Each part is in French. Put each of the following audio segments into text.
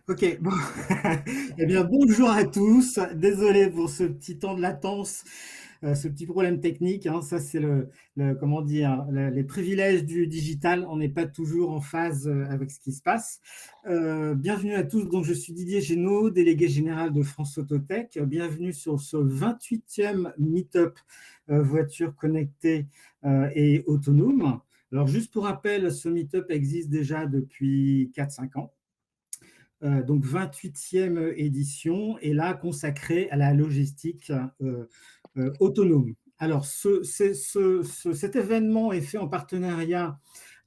Ok, bon. Eh bien, bonjour à tous. Désolé pour ce petit temps de latence, ce petit problème technique, hein. Ça, c'est comment dire, les privilèges du digital. On n'est pas toujours en phase avec ce qui se passe. Bienvenue à tous. Donc, je suis Didier Génaud, délégué général de France Autotech. Bienvenue sur ce 28e Meetup voiture connectée et autonome. Alors, juste pour rappel, ce Meetup existe déjà depuis 4-5 ans. Donc 28e édition, et là consacrée à la logistique autonome. Alors, cet événement est fait en partenariat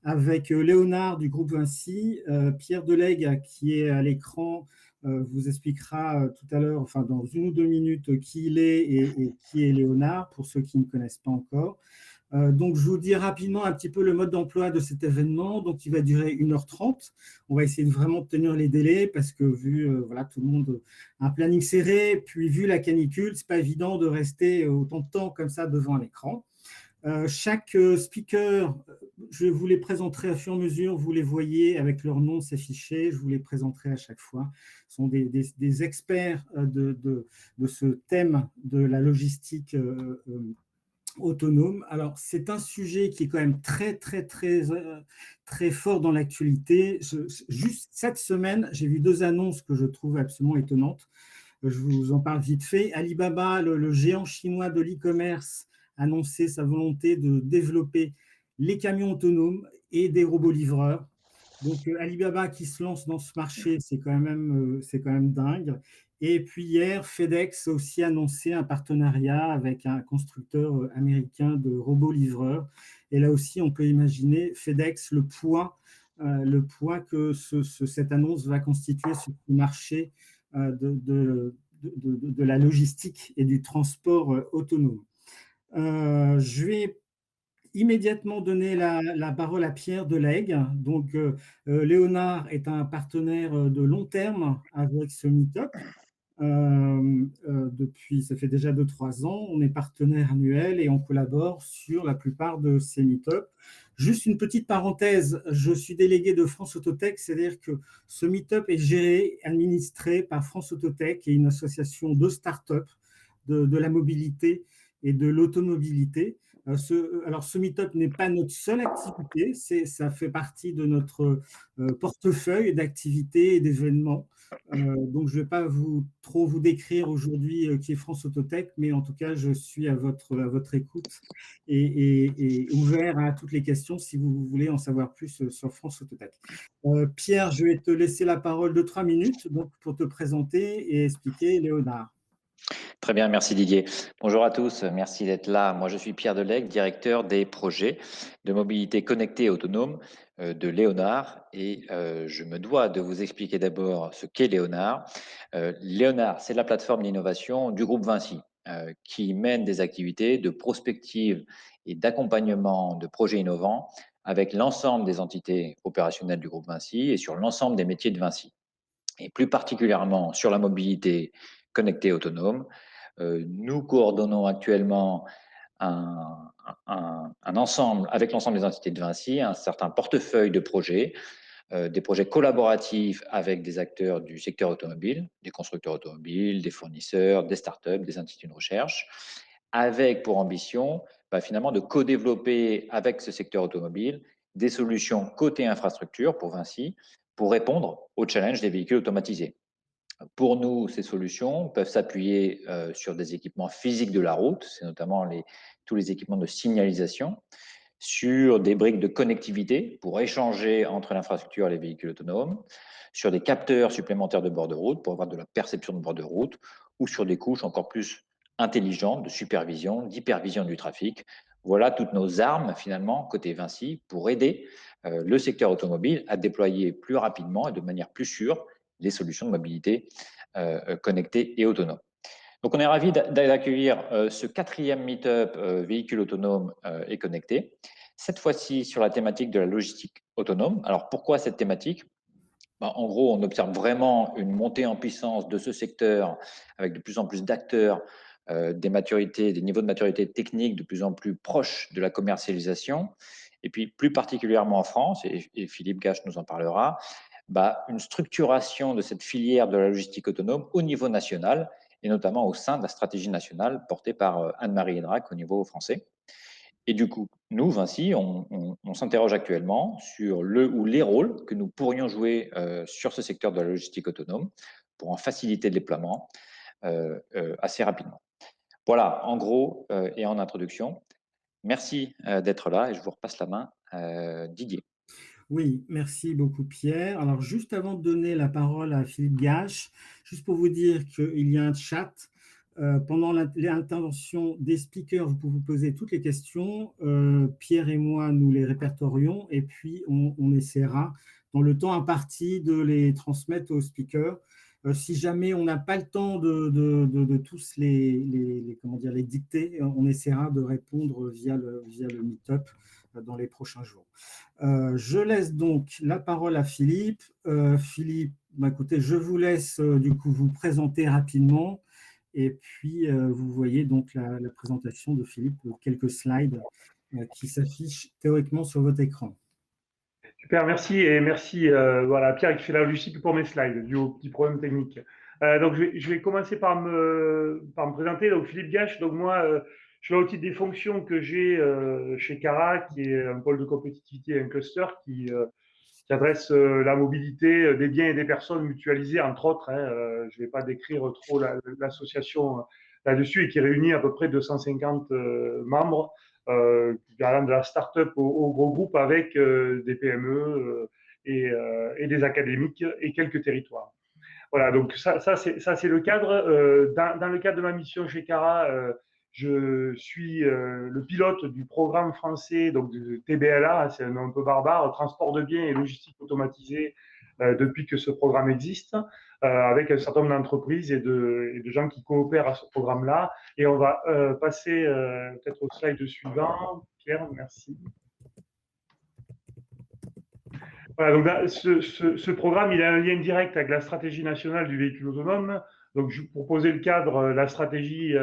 avec Léonard du groupe Vinci. Pierre Delegue, qui est à l'écran, vous expliquera tout à l'heure, enfin dans 1 ou 2 minutes, qui il est et qui est Léonard, pour ceux qui ne connaissent pas encore. Donc, je vous dis rapidement un petit peu le mode d'emploi de cet événement. Donc, il va durer 1h30. On va essayer de vraiment tenir les délais parce que vu voilà, tout le monde a un planning serré, puis vu la canicule, c'est pas évident de rester autant de temps comme ça devant un écran. Chaque speaker, je vous les présenterai à fur et à mesure, vous les voyez avec leur nom s'afficher, je vous les présenterai à chaque fois. Ce sont des experts de ce thème de la logistique autonome. Alors, c'est un sujet qui est quand même très fort dans l'actualité. Juste cette semaine, j'ai vu 2 annonces que je trouve absolument étonnantes. Je vous en parle vite fait. Alibaba, le géant chinois de l'e-commerce, a annoncé sa volonté de développer les camions autonomes et des robots livreurs. Donc, Alibaba qui se lance dans ce marché, c'est quand même dingue. Et puis hier, FedEx a aussi annoncé un partenariat avec un constructeur américain de robots livreurs. Et là aussi, on peut imaginer FedEx, le poids que cette annonce va constituer sur le marché de la logistique et du transport autonome. Je vais immédiatement donner la parole à Pierre Delegue. Donc, Léonard est un partenaire de long terme avec ce Meetup. Depuis, ça fait déjà 2-3 ans, on est partenaire annuel et on collabore sur la plupart de ces meet-up. Juste une petite parenthèse, je suis délégué de France Autotech, c'est-à-dire que ce meet-up est géré, administré par France Autotech, qui est une association de start-up de la mobilité et de l'automobilité. Alors, ce meet-up n'est pas notre seule activité, ça fait partie de notre portefeuille d'activités et d'événements. Donc, je ne vais pas trop vous décrire aujourd'hui qui est France Autotech, mais en tout cas, je suis à votre écoute et ouvert à toutes les questions si vous voulez en savoir plus sur France Autotech. Pierre, je vais te laisser la parole de 3 minutes donc, pour te présenter et expliquer Léonard. Très bien, merci Didier. Bonjour à tous, merci d'être là. Moi, je suis Pierre Delegue, directeur des projets de mobilité connectée et autonome de Léonard. Et je me dois de vous expliquer d'abord ce qu'est Léonard. Léonard, c'est la plateforme d'innovation du groupe Vinci qui mène des activités de prospective et d'accompagnement de projets innovants avec l'ensemble des entités opérationnelles du groupe Vinci et sur l'ensemble des métiers de Vinci. Et plus particulièrement sur la mobilité connectée et autonome. Nous coordonnons actuellement un ensemble, avec l'ensemble des entités de Vinci, un certain portefeuille de projets, des projets collaboratifs avec des acteurs du secteur automobile, des constructeurs automobiles, des fournisseurs, des startups, des instituts de recherche, avec pour ambition finalement de co-développer avec ce secteur automobile des solutions côté infrastructure pour Vinci pour répondre au challenge des véhicules automatisés. Pour nous, ces solutions peuvent s'appuyer sur des équipements physiques de la route, c'est notamment tous les équipements de signalisation, sur des briques de connectivité pour échanger entre l'infrastructure et les véhicules autonomes, sur des capteurs supplémentaires de bord de route pour avoir de la perception de bord de route, ou sur des couches encore plus intelligentes de supervision, d'hypervision du trafic. Voilà toutes nos armes, finalement, côté Vinci, pour aider le secteur automobile à déployer plus rapidement et de manière plus sûre les solutions de mobilité connectée et autonome. Donc, on est ravis d'accueillir ce 4e meet-up véhicule autonome et connecté. Cette fois-ci sur la thématique de la logistique autonome. Alors, pourquoi cette thématique? En gros, on observe vraiment une montée en puissance de ce secteur avec de plus en plus d'acteurs, des niveaux de maturité technique de plus en plus proches de la commercialisation. Et puis, plus particulièrement en France, et Philippe Gache nous en parlera, une structuration de cette filière de la logistique autonome au niveau national et notamment au sein de la stratégie nationale portée par Anne-Marie Idrac au niveau français. Et du coup, nous, Vinci, on s'interroge actuellement sur le ou les rôles que nous pourrions jouer sur ce secteur de la logistique autonome pour en faciliter le déploiement assez rapidement. Voilà, en gros et en introduction. Merci d'être là et je vous repasse la main, Didier. Oui, merci beaucoup Pierre. Alors juste avant de donner la parole à Philippe Gache, juste pour vous dire qu'il y a un chat. Pendant l'intervention des speakers, vous pouvez vous poser toutes les questions. Pierre et moi, nous les répertorions et puis on essaiera, dans le temps imparti, de les transmettre aux speakers. Si jamais on n'a pas le temps de tous comment dire, les dicter, on essaiera de répondre via le Meetup dans les prochains jours. Je laisse donc la parole à Philippe. Philippe, écoutez, je vous laisse du coup vous présenter rapidement. Et puis, vous voyez donc la présentation de Philippe, quelques slides qui s'affichent théoriquement sur votre écran. Super, merci. Et merci voilà, Pierre qui fait la logistique pour mes slides, dû au petit problème technique. Donc, je vais commencer par me présenter. Donc, Philippe Gache, donc moi, je suis là au titre des fonctions que j'ai chez Cara, qui est un pôle de compétitivité et un cluster qui adresse la mobilité des biens et des personnes mutualisées, entre autres. Je ne vais pas décrire trop l'association là-dessus, et qui réunit à peu près 250 membres, allant de la start-up au gros groupe, avec des PME et des académiques et quelques territoires. Voilà, donc ça c'est le cadre. Dans le cadre de ma mission chez Cara, je suis le pilote du programme français, donc de TBLA, c'est un nom un peu barbare, transport de biens et logistique automatisée, depuis que ce programme existe, avec un certain nombre d'entreprises et de gens qui coopèrent à ce programme-là. Et on va passer peut-être au slide suivant. Pierre, merci. Voilà, donc ce programme, il a un lien direct avec la stratégie nationale du véhicule autonome. Donc, pour poser le cadre, la stratégie,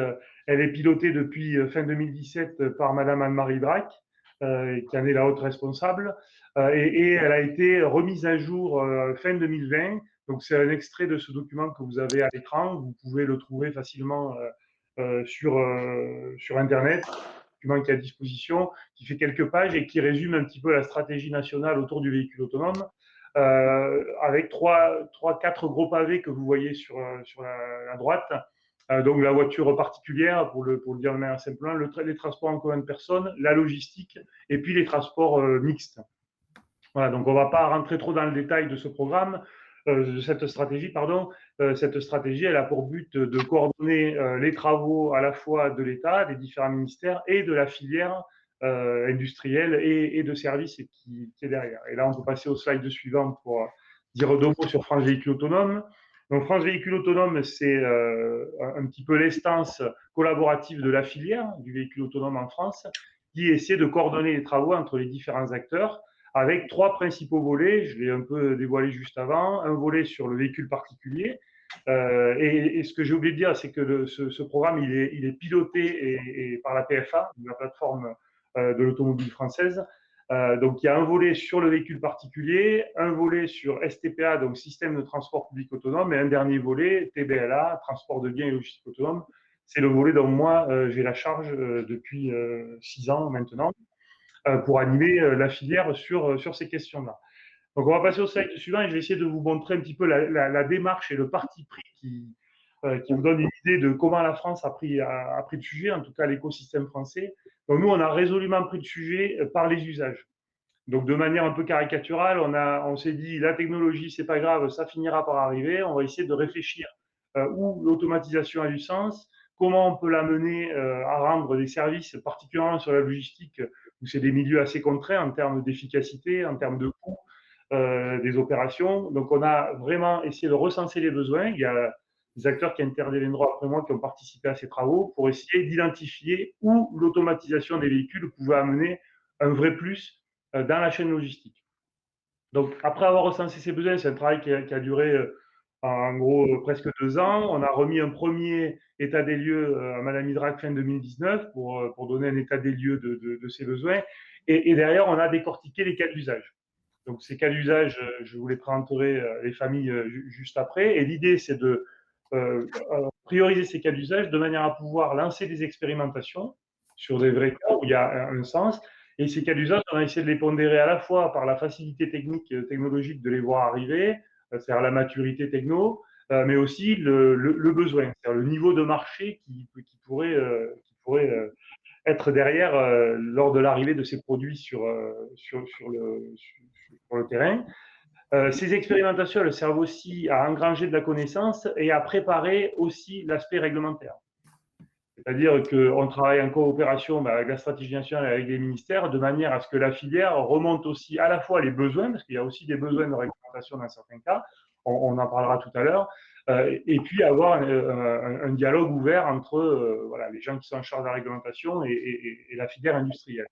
elle est pilotée depuis fin 2017 par Madame Anne-Marie Drac, qui en est la haute responsable, et elle a été remise à jour fin 2020. Donc, c'est un extrait de ce document que vous avez à l'écran. Vous pouvez le trouver facilement sur Internet, document qui est à disposition, qui fait quelques pages et qui résume un petit peu la stratégie nationale autour du véhicule autonome, avec quatre gros pavés que vous voyez sur la droite. Donc la voiture particulière, pour le dire de manière simplement, les transports en commun de personnes, la logistique et puis les transports mixtes. Voilà, donc on ne va pas rentrer trop dans le détail de ce programme, de cette stratégie, pardon. Cette stratégie, elle a pour but de coordonner les travaux à la fois de l'État, des différents ministères et de la filière industrielle et de services qui est derrière. Et là, on peut passer au slide suivant pour dire deux mots sur France Véhicule Autonome. Donc, France Véhicule Autonome, c'est un petit peu l'instance collaborative de la filière du véhicule autonome en France, qui essaie de coordonner les travaux entre les différents acteurs, avec trois principaux volets. Je l'ai un peu dévoilé juste avant. Un volet sur le véhicule particulier. Et ce que j'ai oublié de dire, c'est que ce programme, il est piloté par la PFA, la plateforme de l'automobile française. Donc, il y a un volet sur le véhicule particulier, un volet sur STPA, donc système de transport public autonome, et un dernier volet, TBLA, transport de biens et logistique autonome. C'est le volet dont moi, j'ai la charge depuis 6 ans maintenant, pour animer la filière sur ces questions-là. Donc, on va passer au slide suivant et je vais essayer de vous montrer un petit peu la démarche et le parti pris qui vous donne une idée de comment la France a pris le sujet, en tout cas l'écosystème français. Donc, nous, on a résolument pris le sujet par les usages. Donc, de manière un peu caricaturale, on s'est dit, la technologie, c'est pas grave, ça finira par arriver. On va essayer de réfléchir où l'automatisation a du sens, comment on peut l'amener à rendre des services, particulièrement sur la logistique, où c'est des milieux assez contraints en termes d'efficacité, en termes de coûts des opérations. Donc, on a vraiment essayé de recenser les besoins. Il y a des acteurs qui interviendront après moi qui ont participé à ces travaux pour essayer d'identifier où l'automatisation des véhicules pouvait amener un vrai plus dans la chaîne logistique. Donc, après avoir recensé ces besoins, c'est un travail qui a duré en gros presque 2 ans. On a remis un premier état des lieux à Madame Idrac fin 2019 pour donner un état des lieux de ces besoins. Et derrière, on a décortiqué les cas d'usage. Donc, ces cas d'usage, je vous les présenterai les familles juste après. Et l'idée, c'est de prioriser ces cas d'usage de manière à pouvoir lancer des expérimentations sur des vrais cas où il y a un sens. Et ces cas d'usage, on a essayé de les pondérer à la fois par la facilité technique, technologique de les voir arriver, c'est-à-dire la maturité techno, mais aussi le besoin, c'est-à-dire le niveau de marché qui pourrait être derrière lors de l'arrivée de ces produits sur le terrain. Ces expérimentations elles servent aussi à engranger de la connaissance et à préparer aussi l'aspect réglementaire. C'est-à-dire qu'on travaille en coopération avec la stratégie nationale et avec les ministères de manière à ce que la filière remonte aussi à la fois les besoins, parce qu'il y a aussi des besoins de réglementation dans certains cas, on en parlera tout à l'heure, et puis avoir un dialogue ouvert entre voilà, les gens qui sont en charge de la réglementation et la filière industrielle.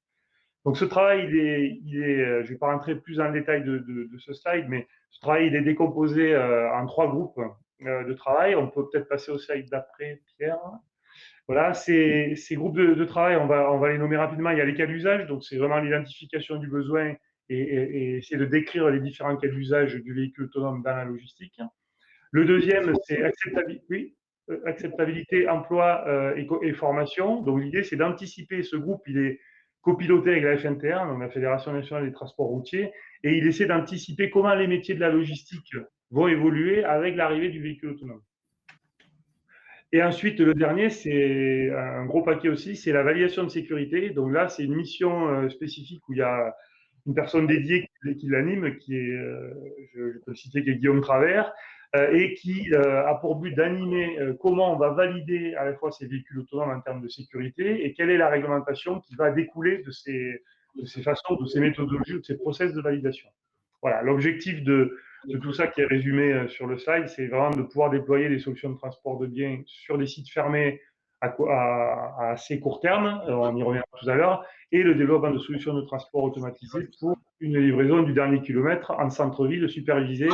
Donc ce travail, je ne vais pas rentrer plus dans le détail de ce slide, mais ce travail il est décomposé en 3 groupes de travail. On peut peut-être passer au slide d'après, Pierre. Voilà, ces groupes de travail, on va les nommer rapidement. Il y a les cas d'usage, donc c'est vraiment l'identification du besoin et essayer de décrire les différents cas d'usage du véhicule autonome dans la logistique. Le deuxième, c'est acceptabilité, emploi et formation. Donc l'idée, c'est d'anticiper. Ce groupe, il est copiloté avec la FNTR, donc la Fédération nationale des transports routiers, et il essaie d'anticiper comment les métiers de la logistique vont évoluer avec l'arrivée du véhicule autonome. Et ensuite, le dernier, c'est un gros paquet aussi, c'est la validation de sécurité. Donc là, c'est une mission spécifique où il y a une personne dédiée qui l'anime, qui est, je peux le citer, qui est Guillaume Travers, et qui a pour but d'animer comment on va valider à la fois ces véhicules autonomes en termes de sécurité et quelle est la réglementation qui va découler de ces façons, de ces méthodologies, de ces process de validation. Voilà, l'objectif de tout ça qui est résumé sur le slide, c'est vraiment de pouvoir déployer des solutions de transport de biens sur des sites fermés à assez court terme, on y reviendra tout à l'heure, et le développement de solutions de transport automatisées pour une livraison du dernier kilomètre en centre-ville supervisé,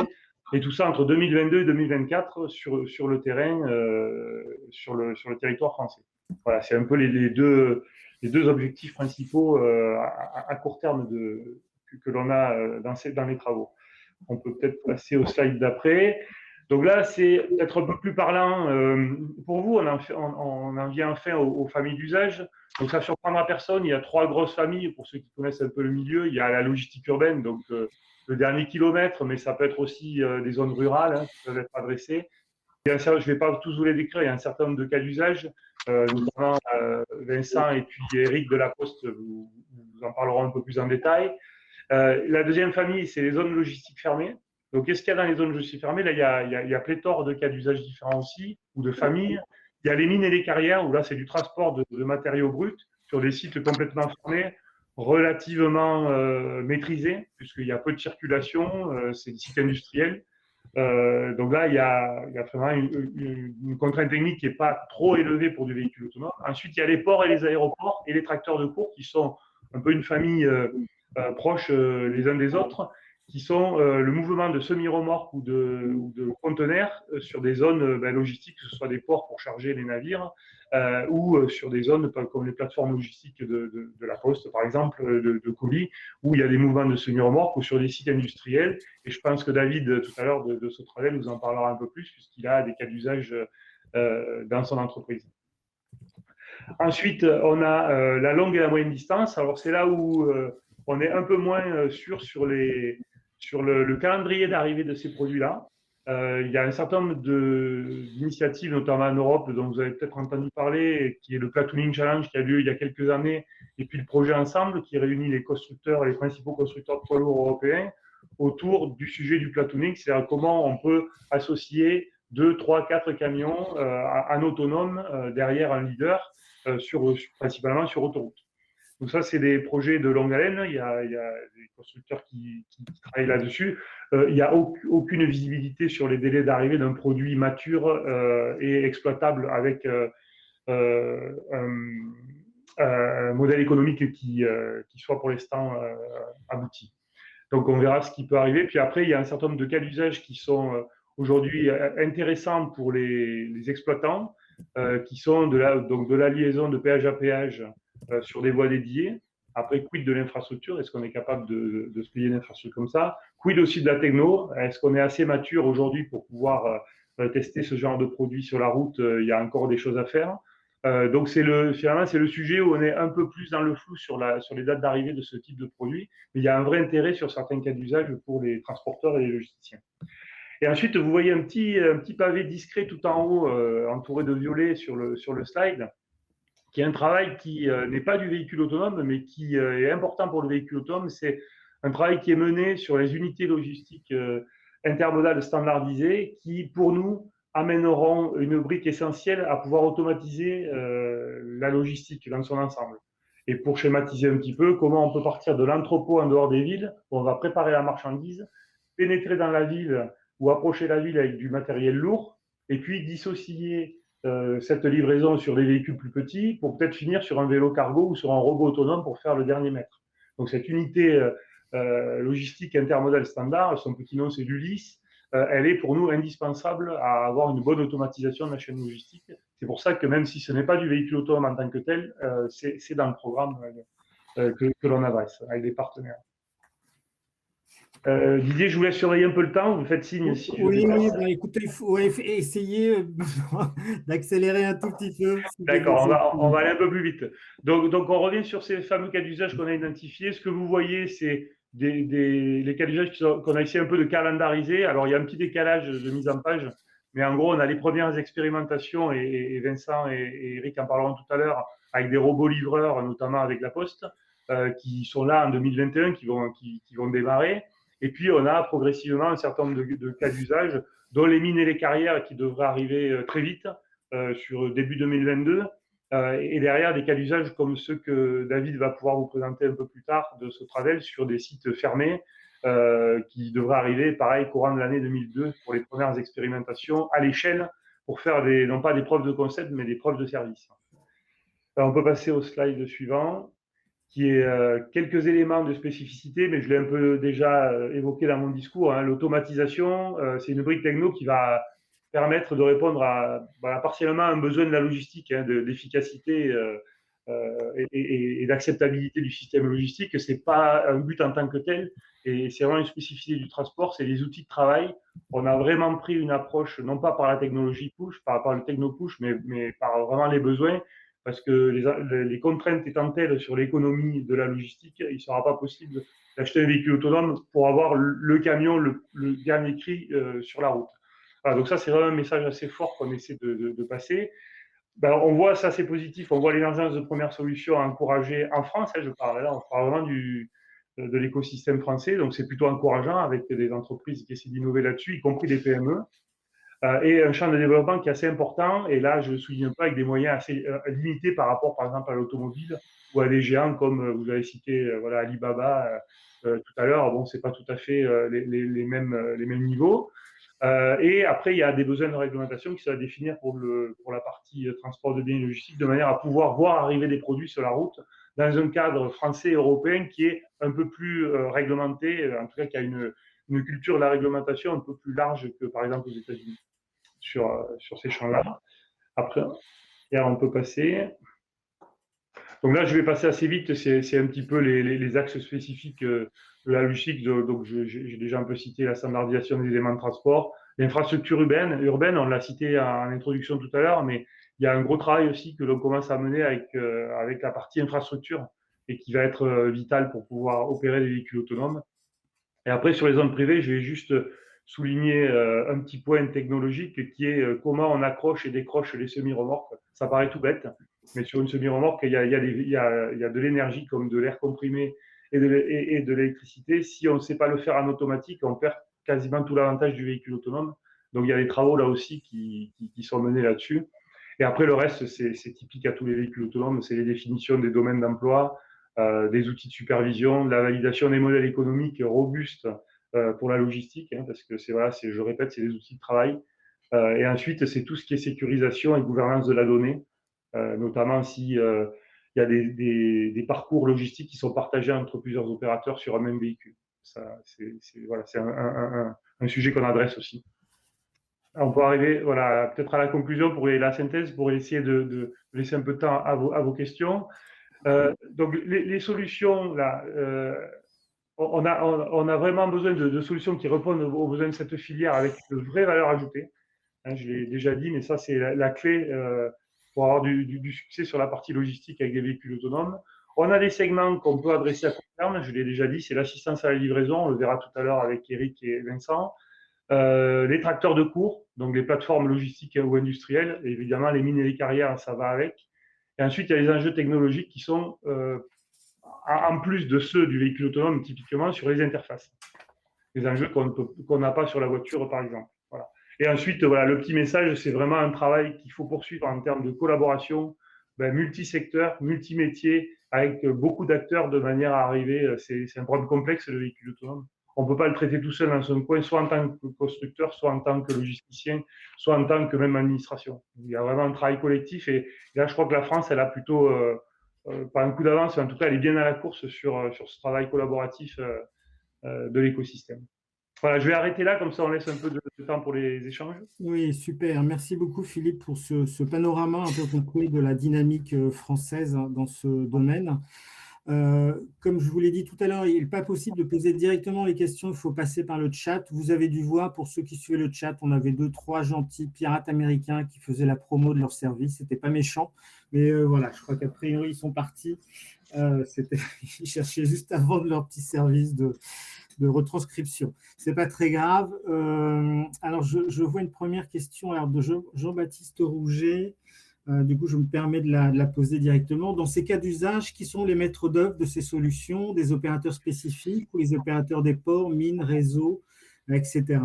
et tout ça entre 2022 et 2024 sur le terrain, sur le territoire français. Voilà, c'est un peu les deux objectifs principaux à court terme que l'on a dans les travaux. On peut peut-être passer au slide d'après. Donc là, c'est peut-être un peu plus parlant pour vous. On en vient enfin aux familles d'usage. Donc ça ne surprendra personne. Il y a 3 grosses familles, pour ceux qui connaissent un peu le milieu. Il y a la logistique urbaine, donc le dernier kilomètre, mais ça peut être aussi des zones rurales qui peuvent être adressées. Je ne vais pas tous vous les décrire, il y a un certain nombre de cas d'usage, notamment Vincent et puis Eric de la Poste vous en parleront un peu plus en détail. La deuxième famille, c'est les zones logistiques fermées. Donc, qu'est-ce qu'il y a dans les zones logistiques fermées? Là, il y a pléthore de cas d'usage différents aussi, ou de familles. Il y a les mines et les carrières, où là, c'est du transport de matériaux bruts sur des sites complètement fermés, relativement maîtrisés, puisqu'il y a peu de circulation, c'est des sites industriels. Donc là, il y a vraiment une contrainte technique qui n'est pas trop élevée pour du véhicule autonome. Ensuite, il y a les ports et les aéroports et les tracteurs de cours qui sont un peu une famille proches les uns des autres, qui sont le mouvement de semi-remorques ou de conteneurs sur des zones logistiques, que ce soit des ports pour charger les navires ou sur des zones comme les plateformes logistiques de la Poste, par exemple, de colis, où il y a des mouvements de semi-remorques ou sur des sites industriels. Et je pense que David, tout à l'heure, de Sotravel, nous en parlera un peu plus, puisqu'il a des cas d'usage dans son entreprise. Ensuite, on a la longue et la moyenne distance. Alors, c'est là où on est un peu moins sûr sur le calendrier d'arrivée de ces produits-là. Il y a un certain nombre d'initiatives, notamment en Europe, dont vous avez peut-être entendu parler, qui est le Platooning Challenge qui a lieu il y a quelques années, et puis le projet Ensemble qui réunit les constructeurs, les principaux constructeurs de poids lourds européens autour du sujet du platooning, c'est-à-dire comment on peut associer 2, 3, 4 camions en autonome derrière un leader, principalement sur autoroute. Donc ça, c'est des projets de longue haleine. Il y a des constructeurs qui travaillent là-dessus. Il n'y a aucune visibilité sur les délais d'arrivée d'un produit mature et exploitable avec un modèle économique qui soit pour l'instant abouti. Donc on verra ce qui peut arriver. Puis après, il y a un certain nombre de cas d'usage qui sont aujourd'hui intéressants pour les exploitants, qui sont de la liaison de péage à péage sur des voies dédiées. Après, quid de l'infrastructure? Est-ce qu'on est capable de se payer une infrastructure comme ça? Quid aussi de la techno? Est-ce qu'on est assez mature aujourd'hui pour pouvoir tester ce genre de produit sur la route? Il y a encore des choses à faire. Donc, finalement, c'est le sujet où on est un peu plus dans le flou sur les dates d'arrivée de ce type de produit. Mais il y a un vrai intérêt sur certains cas d'usage pour les transporteurs et les logisticiens. Et ensuite, vous voyez un petit pavé discret tout en haut, entouré de violet sur le slide, qui est un travail qui n'est pas du véhicule autonome, mais qui est important pour le véhicule autonome. C'est un travail qui est mené sur les unités logistiques intermodales standardisées qui, pour nous, amèneront une brique essentielle à pouvoir automatiser la logistique dans son ensemble. Et pour schématiser un petit peu, comment on peut partir de l'entrepôt en dehors des villes, où on va préparer la marchandise, pénétrer dans la ville ou approcher la ville avec du matériel lourd, et puis dissocier cette livraison sur des véhicules plus petits pour peut-être finir sur un vélo cargo ou sur un robot autonome pour faire le dernier mètre. Donc cette unité logistique intermodale standard, son petit nom c'est l'Ulysse, elle est pour nous indispensable à avoir une bonne automatisation de la chaîne logistique. C'est pour ça que même si ce n'est pas du véhicule autonome en tant que tel, c'est dans le programme que l'on adresse avec des partenaires. Didier, je vous laisse surveiller un peu le temps. Vous faites signe si je dépasse. Oui, écoutez, il faut essayer d'accélérer un tout petit peu. D'accord, on va aller un peu plus vite. Donc, on revient sur ces fameux cas d'usage qu'on a identifiés. Ce que vous voyez, c'est les cas d'usage qu'on a essayé un peu de calendariser. Alors, il y a un petit décalage de mise en page, mais en gros, on a les premières expérimentations, et Vincent et Eric en parleront tout à l'heure, avec des robots livreurs, notamment avec La Poste, qui sont là en 2021, qui vont démarrer. Et puis, on a progressivement un certain nombre de cas d'usage, dont les mines et les carrières qui devraient arriver très vite, sur début 2022. Et derrière, des cas d'usage comme ceux que David va pouvoir vous présenter un peu plus tard de ce Travel sur des sites fermés, qui devraient arriver, pareil, courant de l'année 2002 pour les premières expérimentations à l'échelle pour faire non pas des preuves de concept, mais des preuves de service. Alors, on peut passer au slide suivant, qui est quelques éléments de spécificité, mais je l'ai un peu déjà évoqué dans mon discours. Hein. L'automatisation, c'est une brique techno qui va permettre de répondre partiellement à un besoin de la logistique, hein, d'efficacité et d'acceptabilité du système logistique. Ce n'est pas un but en tant que tel, et c'est vraiment une spécificité du transport, c'est les outils de travail. On a vraiment pris une approche, non pas par la technologie push, par le techno-push, mais par vraiment les besoins, parce que les contraintes étant telles sur l'économie de la logistique, il ne sera pas possible d'acheter un véhicule autonome pour avoir le camion, le dernier cri sur la route. Voilà, donc ça, c'est vraiment un message assez fort qu'on essaie de passer. On voit ça, c'est positif. On voit l'émergence de premières solutions encouragées en France. Hein, on parle vraiment de l'écosystème français. Donc, c'est plutôt encourageant avec des entreprises qui essaient d'innover là-dessus, y compris des PME. Et un champ de développement qui est assez important. Et là, je ne souligne pas avec des moyens assez limités par rapport, par exemple, à l'automobile ou à des géants comme vous avez cité Alibaba tout à l'heure. Bon, ce n'est pas tout à fait les mêmes niveaux. Et après, il y a des besoins de réglementation qui sont à définir pour la partie transport de biens et logistique, de manière à pouvoir voir arriver des produits sur la route dans un cadre français et européen qui est un peu plus réglementé, en tout cas qui a une culture de la réglementation un peu plus large que, par exemple, aux États-Unis sur ces champs-là. Après, on peut passer. Donc là, je vais passer assez vite. C'est un petit peu les axes spécifiques de la logistique. Donc, j'ai déjà un peu cité la standardisation des éléments de transport. L'infrastructure urbaine, on l'a cité en introduction tout à l'heure, mais il y a un gros travail aussi que l'on commence à mener avec la partie infrastructure et qui va être vitale pour pouvoir opérer des véhicules autonomes. Et après, sur les zones privées, je vais juste souligner un petit point technologique qui est comment on accroche et décroche les semi-remorques. Ça paraît tout bête, mais sur une semi-remorque, il y a de l'énergie comme de l'air comprimé et de l'électricité. Si on ne sait pas le faire en automatique, on perd quasiment tout l'avantage du véhicule autonome. Donc, il y a des travaux là aussi qui sont menés là-dessus. Et après, le reste, c'est typique à tous les véhicules autonomes, c'est les définitions des domaines d'emploi, des outils de supervision, de la validation des modèles économiques robustes pour la logistique, hein, parce que je répète, c'est des outils de travail. Et ensuite, c'est tout ce qui est sécurisation et gouvernance de la donnée, notamment si il y a des parcours logistiques qui sont partagés entre plusieurs opérateurs sur un même véhicule. Ça, c'est un sujet qu'on adresse aussi. On peut arriver peut-être à la conclusion pour la synthèse, pour essayer de laisser un peu de temps à vos questions. Donc, les solutions, là, on a vraiment besoin de solutions qui répondent aux besoins de cette filière avec une vraie valeur ajoutée. Hein, je l'ai déjà dit, mais ça, c'est la clé pour avoir du succès sur la partie logistique avec des véhicules autonomes. On a des segments qu'on peut adresser à court terme, je l'ai déjà dit, c'est l'assistance à la livraison, on le verra tout à l'heure avec Eric et Vincent. Les tracteurs de cours, donc les plateformes logistiques ou industrielles, et évidemment les mines et les carrières, ça va avec. Et ensuite, il y a les enjeux technologiques qui sont, en plus de ceux du véhicule autonome, typiquement sur les interfaces. Les enjeux qu'on n'a pas sur la voiture, par exemple. Voilà. Et ensuite, voilà, le petit message, c'est vraiment un travail qu'il faut poursuivre en termes de collaboration, multisecteur, multimétier, avec beaucoup d'acteurs de manière à arriver. C'est un problème complexe, le véhicule autonome. On ne peut pas le traiter tout seul dans son coin, soit en tant que constructeur, soit en tant que logisticien, soit en tant que même administration. Il y a vraiment un travail collectif et là, je crois que la France, elle a plutôt, pas un coup d'avance, mais en tout cas, elle est bien à la course sur ce travail collaboratif de l'écosystème. Voilà, je vais arrêter là, comme ça on laisse un peu de temps pour les échanges. Oui, super. Merci beaucoup, Philippe, pour ce panorama un peu complet de la dynamique française dans ce domaine. Comme je vous l'ai dit tout à l'heure, il n'est pas possible de poser directement les questions, il faut passer par le chat. Vous avez dû voir, pour ceux qui suivaient le chat, on avait 2-3 gentils pirates américains qui faisaient la promo de leur service. C'était pas méchant, mais voilà, je crois qu'a priori, ils sont partis. Ils cherchaient juste à vendre leur petit service de retranscription. C'est pas très grave. Alors, je vois une première question alors, de Jean-Baptiste Rouget. Du coup, je me permets de la poser directement. Dans ces cas d'usage, qui sont les maîtres d'œuvre de ces solutions, des opérateurs spécifiques ou les opérateurs des ports, mines, réseaux, etc.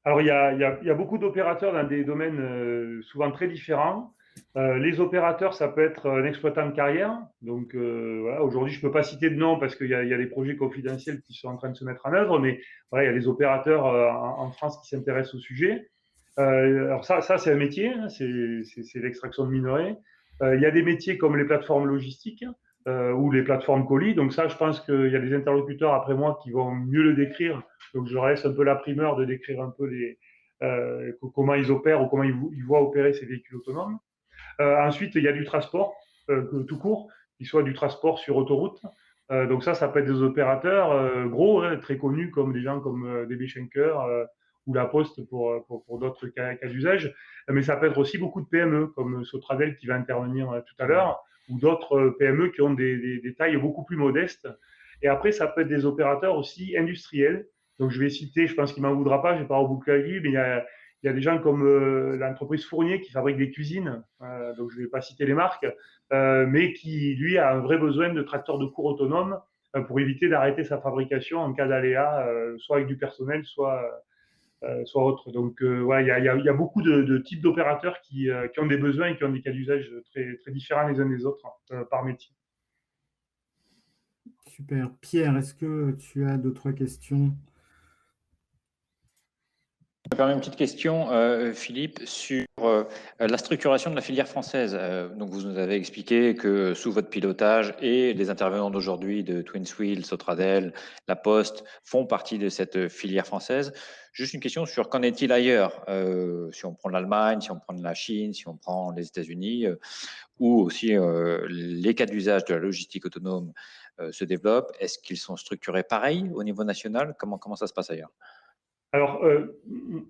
Alors, il y a beaucoup d'opérateurs dans des domaines souvent très différents. Les opérateurs, ça peut être un exploitant de carrière. Donc, voilà, aujourd'hui, je ne peux pas citer de nom parce qu'il y a des projets confidentiels qui sont en train de se mettre en œuvre, mais voilà, il y a des opérateurs en France qui s'intéressent au sujet. Alors ça c'est un métier, hein, c'est l'extraction de minerais. Il y a des métiers comme les plateformes logistiques ou les plateformes colis. Donc ça, je pense qu'il y a des interlocuteurs après moi qui vont mieux le décrire. Donc je leur laisse un peu la primeur de décrire un peu comment ils opèrent ou comment ils voient opérer ces véhicules autonomes. Ensuite, il y a du transport tout court, qu'il soit du transport sur autoroute. Donc ça peut être des opérateurs gros, hein, très connus comme des gens comme DB Schenker ou La Poste pour d'autres cas d'usage. Mais ça peut être aussi beaucoup de PME comme Sotradel qui va intervenir tout à l'heure ou d'autres PME qui ont des tailles beaucoup plus modestes. Et après, ça peut être des opérateurs aussi industriels. Donc je vais citer, je pense qu'il m'en voudra pas, je vais pas reboucler lui, mais il y a des gens comme l'entreprise Fournier qui fabrique des cuisines, donc je ne vais pas citer les marques, mais qui, lui, a un vrai besoin de tracteurs de cours autonomes pour éviter d'arrêter sa fabrication en cas d'aléa, soit avec du personnel, soit autre. Donc voilà, il y a beaucoup de types d'opérateurs qui ont des besoins et qui ont des cas d'usage très, très différents les uns des autres par métier. Super. Pierre, est-ce que tu as d'autres questions ? Je me permets une petite question, Philippe, sur la structuration de la filière française. Donc, vous nous avez expliqué que sous votre pilotage et les intervenants d'aujourd'hui de Twinswheel, Sotradel, La Poste font partie de cette filière française. Juste une question sur qu'en est-il ailleurs, si on prend l'Allemagne, si on prend la Chine, si on prend les États-Unis, où aussi les cas d'usage de la logistique autonome se développent. Est-ce qu'ils sont structurés pareil au niveau national ? Comment ça se passe ailleurs ? Alors,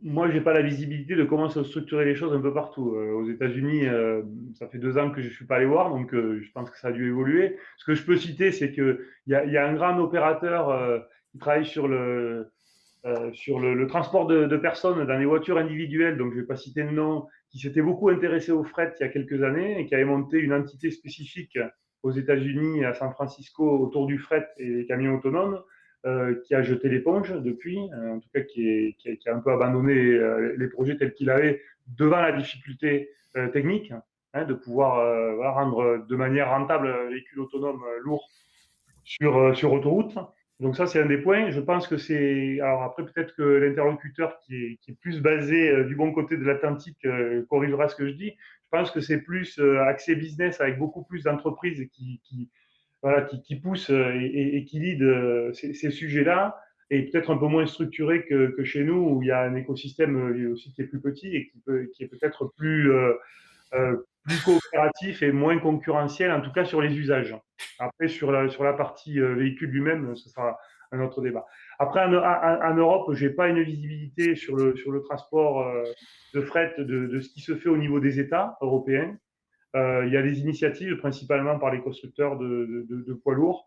moi, je n'ai pas la visibilité de comment se structurer les choses un peu partout. Aux États-Unis, ça fait 2 ans que je ne suis pas allé voir, donc je pense que ça a dû évoluer. Ce que je peux citer, c'est qu'il y a un grand opérateur qui travaille sur le transport de personnes dans les voitures individuelles, donc je ne vais pas citer le nom, qui s'était beaucoup intéressé au fret il y a quelques années et qui avait monté une entité spécifique aux États-Unis, à San Francisco, autour du fret et des camions autonomes. Qui a jeté l'éponge depuis, en tout cas qui a un peu abandonné les projets tels qu'il avait devant la difficulté technique de pouvoir rendre de manière rentable un véhicule autonome lourd sur autoroute. Donc ça, c'est un des points. Je pense que c'est... Alors après, peut-être que l'interlocuteur qui est plus basé du bon côté de l'Atlantique corrigera ce que je dis. Je pense que c'est plus axé business avec beaucoup plus d'entreprises qui poussent et qui lead ces sujets-là, et peut-être un peu moins structuré que chez nous, où il y a un écosystème aussi qui est plus petit et qui est peut-être plus plus coopératif et moins concurrentiel, en tout cas sur les usages. Après, sur la partie véhicule lui-même, ce sera un autre débat. Après, en Europe, j'ai pas une visibilité sur le transport de fret de ce qui se fait au niveau des États européens. Il y a des initiatives, principalement par les constructeurs de poids lourds.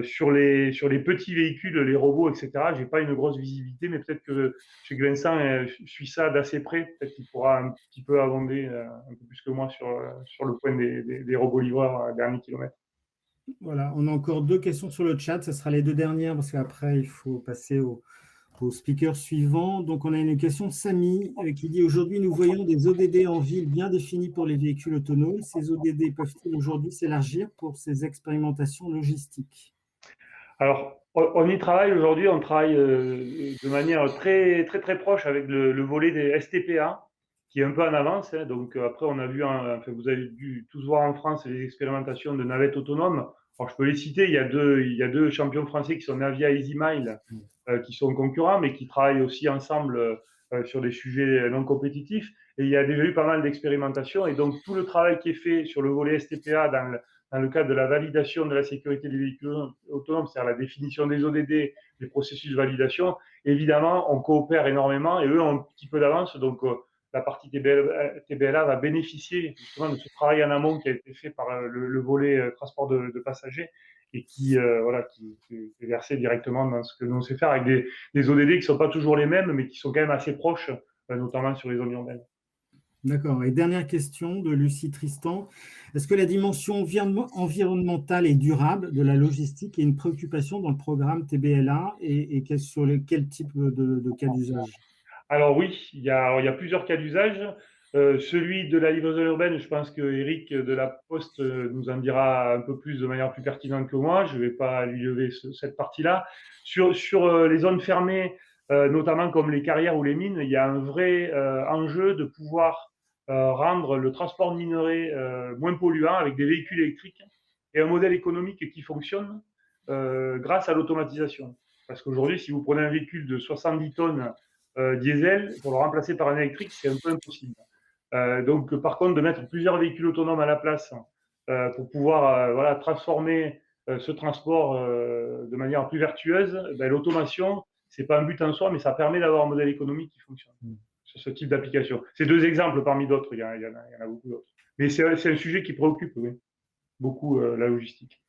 Sur les petits véhicules, les robots, etc., j'ai pas une grosse visibilité, mais peut-être que chez Vincent suit ça d'assez près. Peut-être qu'il pourra un petit peu abonder un peu plus que moi sur le point des robots livreurs à dernier kilomètre. Voilà, on a encore 2 questions sur le chat. Ce sera les 2 dernières parce qu'après, il faut passer au speaker suivant. Donc, on a une question de Samy qui dit: aujourd'hui, nous voyons des ODD en ville bien définis pour les véhicules autonomes. Ces ODD peuvent-ils aujourd'hui s'élargir pour ces expérimentations logistiques? Alors, on y travaille aujourd'hui, on travaille de manière très, très, très proche avec le volet des STPA, qui est un peu en avance. Hein. Donc, après, on a vu, enfin, vous avez dû tous voir en France les expérimentations de navettes autonomes. Alors, je peux les citer, il y a deux champions français qui sont Navia et EasyMile, qui sont concurrents, mais qui travaillent aussi ensemble sur des sujets non compétitifs. Et il y a déjà eu pas mal d'expérimentations. Et donc, tout le travail qui est fait sur le volet STPA dans le cadre de la validation de la sécurité des véhicules autonomes, c'est-à-dire la définition des ODD, des processus de validation, évidemment, on coopère énormément et eux ont un petit peu d'avance. Donc, la partie TBLA va bénéficier justement de ce travail en amont qui a été fait par le volet transport de passagers et qui est versé directement dans ce que l'on sait faire avec des ODD qui ne sont pas toujours les mêmes, mais qui sont quand même assez proches, notamment sur les zones urbaines. D'accord. Et dernière question de Lucie Tristan. Est-ce que la dimension environnementale et durable de la logistique est une préoccupation dans le programme TBLA et sur quel type de cas d'usage? Alors oui, il y a plusieurs cas d'usage. Celui de la livraison urbaine, je pense que Eric de la Poste nous en dira un peu plus de manière plus pertinente que moi. Je ne vais pas lui lever cette partie-là. Sur les zones fermées, notamment comme les carrières ou les mines, il y a un vrai enjeu de pouvoir rendre le transport de minerais moins polluant avec des véhicules électriques et un modèle économique qui fonctionne grâce à l'automatisation. Parce qu'aujourd'hui, si vous prenez un véhicule de 70 tonnes diesel, pour le remplacer par un électrique, c'est un peu impossible. Donc, par contre, de mettre plusieurs véhicules autonomes à la place pour pouvoir transformer ce transport de manière plus vertueuse, l'automation, c'est pas un but en soi, mais ça permet d'avoir un modèle économique qui fonctionne sur ce type d'application. C'est 2 exemples parmi d'autres, il y en a beaucoup d'autres. Mais c'est un sujet qui préoccupe beaucoup la logistique.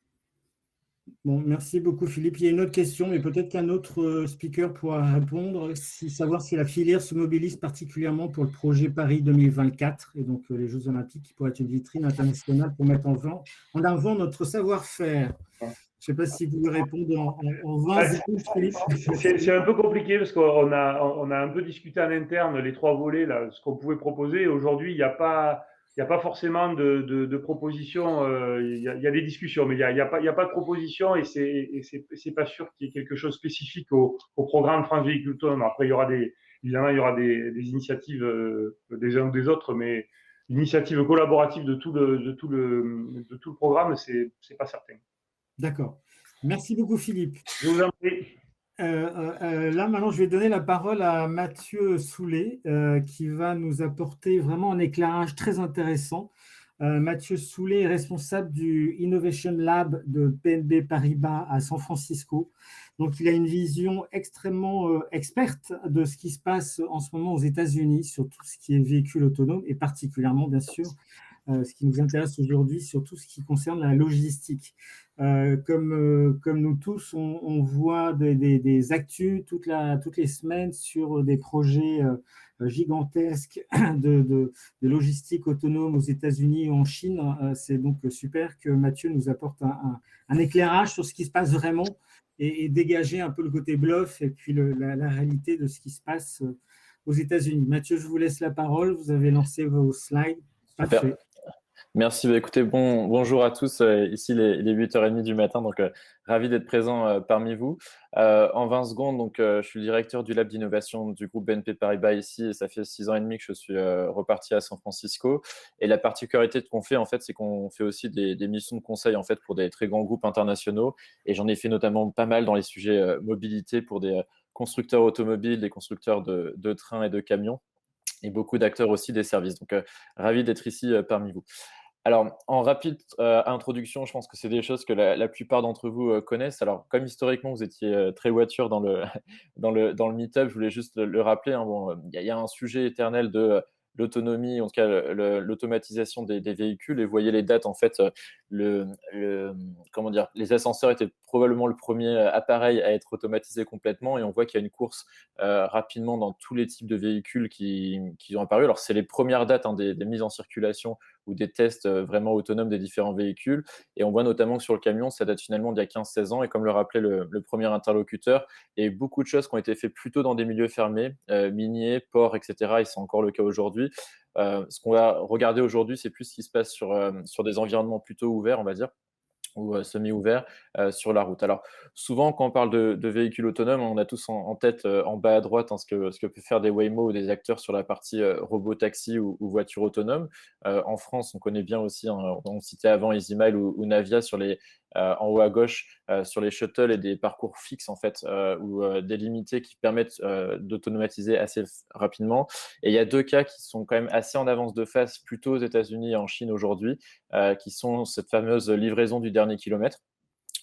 Bon, merci beaucoup Philippe. Il y a une autre question, mais peut-être qu'un autre speaker pourra répondre, savoir si la filière se mobilise particulièrement pour le projet Paris 2024 et donc les Jeux Olympiques qui pourraient être une vitrine internationale pour mettre en avant notre savoir-faire. Je ne sais pas si vous voulez répondre en 20 secondes, Philippe. C'est un peu compliqué parce qu'on a un peu discuté en interne les 3 volets, là, ce qu'on pouvait proposer. Aujourd'hui, il n'y a pas forcément de propositions. Il y a des discussions, mais il n'y a pas de proposition et c'est pas sûr qu'il y ait quelque chose de spécifique au programme France Véhicule Autonome. Après, évidemment, il y aura des initiatives des uns ou des autres, mais l'initiative collaborative de tout le programme, c'est pas certain. D'accord. Merci beaucoup, Philippe. Je vous en prie. Là, maintenant, je vais donner la parole à Mathieu Soulet, qui va nous apporter vraiment un éclairage très intéressant. Mathieu Soulet est responsable du Innovation Lab de BNP Paribas à San Francisco. Donc, il a une vision extrêmement experte de ce qui se passe en ce moment aux États-Unis sur tout ce qui est véhicule autonome et particulièrement, bien sûr, ce qui nous intéresse aujourd'hui sur tout ce qui concerne la logistique. Comme nous tous, on voit des actus toutes les semaines sur des projets gigantesques de logistique autonome aux États-Unis et en Chine. C'est donc super que Mathieu nous apporte un éclairage sur ce qui se passe vraiment et dégager un peu le côté bluff et puis la réalité de ce qui se passe aux États-Unis. Mathieu, je vous laisse la parole. Vous avez lancé vos slides. Parfait. Merci. Écoutez, bonjour à tous. Ici, les 8h30 du matin, donc ravi d'être présent parmi vous. En 20 secondes, donc, je suis le directeur du lab d'innovation du groupe BNP Paribas ici et ça fait 6 ans et demi que je suis reparti à San Francisco. Et la particularité qu'on fait, en fait, c'est qu'on fait aussi des missions de conseil en fait, pour des très grands groupes internationaux. Et j'en ai fait notamment pas mal dans les sujets mobilité pour des constructeurs automobiles, des constructeurs de trains et de camions. et beaucoup d'acteurs aussi des services. Donc, ravi d'être ici parmi vous. Alors, en rapide introduction, je pense que c'est des choses que la plupart d'entre vous connaissent. Alors, comme historiquement, vous étiez très voiture dans le, dans le meet-up, je voulais juste le rappeler. Hein. Bon, il y a un sujet éternel de l'autonomie, en tout cas l'automatisation des véhicules. Et vous voyez les dates, en fait, comment dire, les ascenseurs étaient probablement le premier appareil à être automatisé complètement. Et on voit qu'il y a une course rapidement dans tous les types de véhicules qui ont apparu. Alors, c'est les premières dates hein, des mises en circulation ou des tests vraiment autonomes des différents véhicules. Et on voit notamment que sur le camion, ça date finalement d'il y a 15-16 ans. Et comme le rappelait le premier interlocuteur, il y a eu beaucoup de choses qui ont été faites plutôt dans des milieux fermés, miniers, ports, etc. Et c'est encore le cas aujourd'hui. Ce qu'on va regarder aujourd'hui, c'est plus ce qui se passe sur des environnements plutôt ouverts, on va dire, ou semi-ouvert sur la route. Alors, souvent, quand on parle de véhicules autonomes, on a tous en tête, en bas à droite, hein, ce que peut faire des Waymo ou des acteurs sur la partie robot-taxi ou voiture autonome. En France, on connaît bien aussi, hein, on citait avant EasyMile ou Navia en haut à gauche, sur les shuttles et des parcours fixes, en fait, ou délimités qui permettent d'automatiser assez rapidement. Et il y a deux cas qui sont quand même assez en avance de phase, plutôt aux États-Unis et en Chine aujourd'hui, qui sont cette fameuse livraison du dernier kilomètre,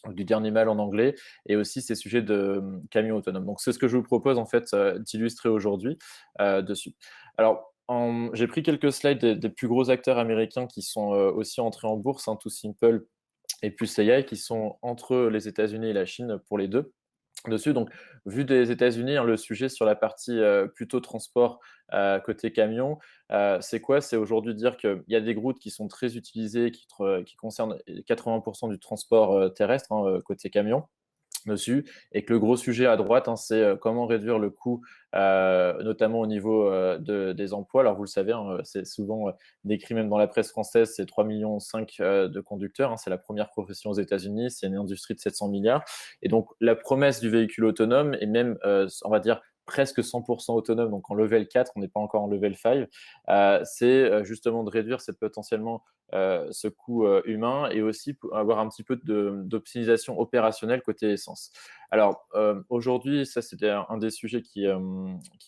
du dernier mile en anglais, et aussi ces sujets de camions autonomes. Donc, c'est ce que je vous propose en fait d'illustrer aujourd'hui dessus. Alors, j'ai pris quelques slides des plus gros acteurs américains qui sont aussi entrés en bourse, hein, TuSimple et Plus AI, qui sont entre les États-Unis et la Chine pour les deux dessus. Donc, vu des États-Unis, hein, le sujet sur la partie plutôt transport côté camion, c'est quoi? C'est aujourd'hui dire qu'il y a des routes qui sont très utilisées, qui concernent 80% du transport terrestre hein, côté camion dessus, et que le gros sujet à droite, hein, c'est comment réduire le coût, notamment au niveau des emplois. Alors, vous le savez, hein, c'est souvent décrit même dans la presse française, c'est 3,5 millions de conducteurs. Hein, c'est la première profession aux États-Unis, c'est une industrie de 700 milliards. Et donc, la promesse du véhicule autonome est même, on va dire, presque 100% autonome, donc en level 4, on n'est pas encore en level 5, c'est justement de réduire potentiellement ce coût humain, et aussi pour avoir un petit peu d'optimisation opérationnelle côté essence. Alors aujourd'hui, ça c'était un des sujets qui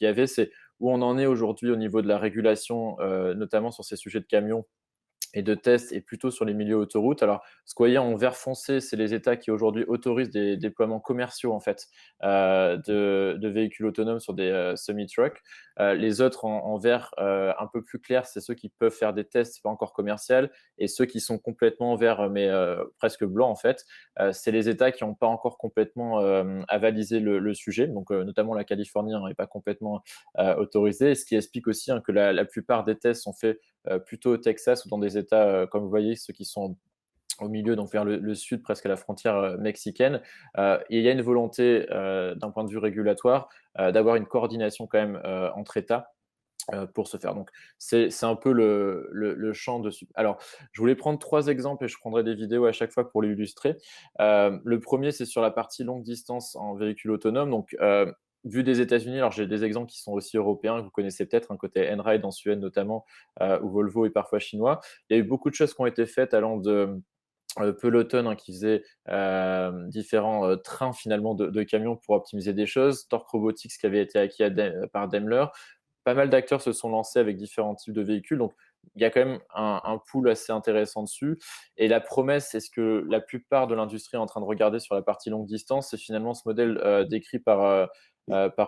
y avait, c'est où on en est aujourd'hui au niveau de la régulation, notamment sur ces sujets de camions et de tests, et plutôt sur les milieux autoroutes. Alors, ce que vous voyez en vert foncé, c'est les États qui aujourd'hui autorisent des déploiements commerciaux en fait de véhicules autonomes sur des semi-trucks. Les autres en vert un peu plus clair, c'est ceux qui peuvent faire des tests, pas encore commercial, et ceux qui sont complètement verts mais presque blancs en fait, c'est les États qui n'ont pas encore complètement avalisé le sujet. Donc, notamment la Californie n'est pas complètement autorisée, ce qui explique aussi hein, que la plupart des tests sont faits plutôt au Texas ou dans des États, comme vous voyez, ceux qui sont au milieu, donc vers le sud, presque à la frontière mexicaine. Et il y a une volonté, d'un point de vue régulatoire, d'avoir une coordination quand même entre États pour se faire. Donc, c'est un peu le champ dessus. Alors, je voulais prendre 3 exemples et je prendrai des vidéos à chaque fois pour l'illustrer. Le premier, c'est sur la partie longue distance en véhicule autonome. Donc, vu des États-Unis, alors j'ai des exemples qui sont aussi européens, que vous connaissez peut-être, un côté Einride en Suède notamment, où Volvo est parfois chinois. Il y a eu beaucoup de choses qui ont été faites allant de Peloton hein, qui faisait différents trains finalement de camions pour optimiser des choses, Torque Robotics qui avait été acquis par Daimler. Pas mal d'acteurs se sont lancés avec différents types de véhicules, donc il y a quand même un pool assez intéressant dessus. Et la promesse, c'est ce que la plupart de l'industrie est en train de regarder sur la partie longue distance, c'est finalement ce modèle décrit par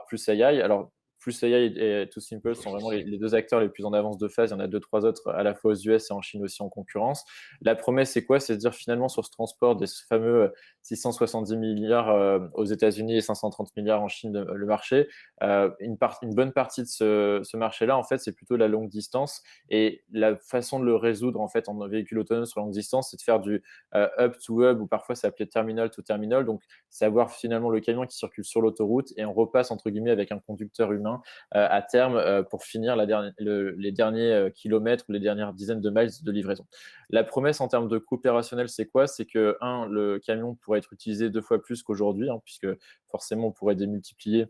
Plus AI. Alors, Plus AI et TuSimple sont vraiment les deux acteurs les plus en avance de phase. Il y en a 2-3 autres à la fois aux US et en Chine aussi en concurrence. La promesse, c'est quoi? C'est de dire finalement sur ce transport des fameux 670 milliards aux États-Unis et 530 milliards en Chine, le marché, une bonne partie de ce marché-là, en fait, c'est plutôt la longue distance. Et la façon de le résoudre, en fait, en véhicule autonome sur longue distance, c'est de faire du hub to hub, ou parfois ça s'appelait terminal to terminal. Donc, c'est avoir finalement le camion qui circule sur l'autoroute et on repasse, entre guillemets, avec un conducteur humain à terme pour finir les derniers kilomètres ou les dernières dizaines de miles de livraison. La promesse en termes de coût opérationnel, c'est quoi? C'est que, le camion pourrait être utilisé 2 fois plus qu'aujourd'hui, hein, puisque forcément, on pourrait démultiplier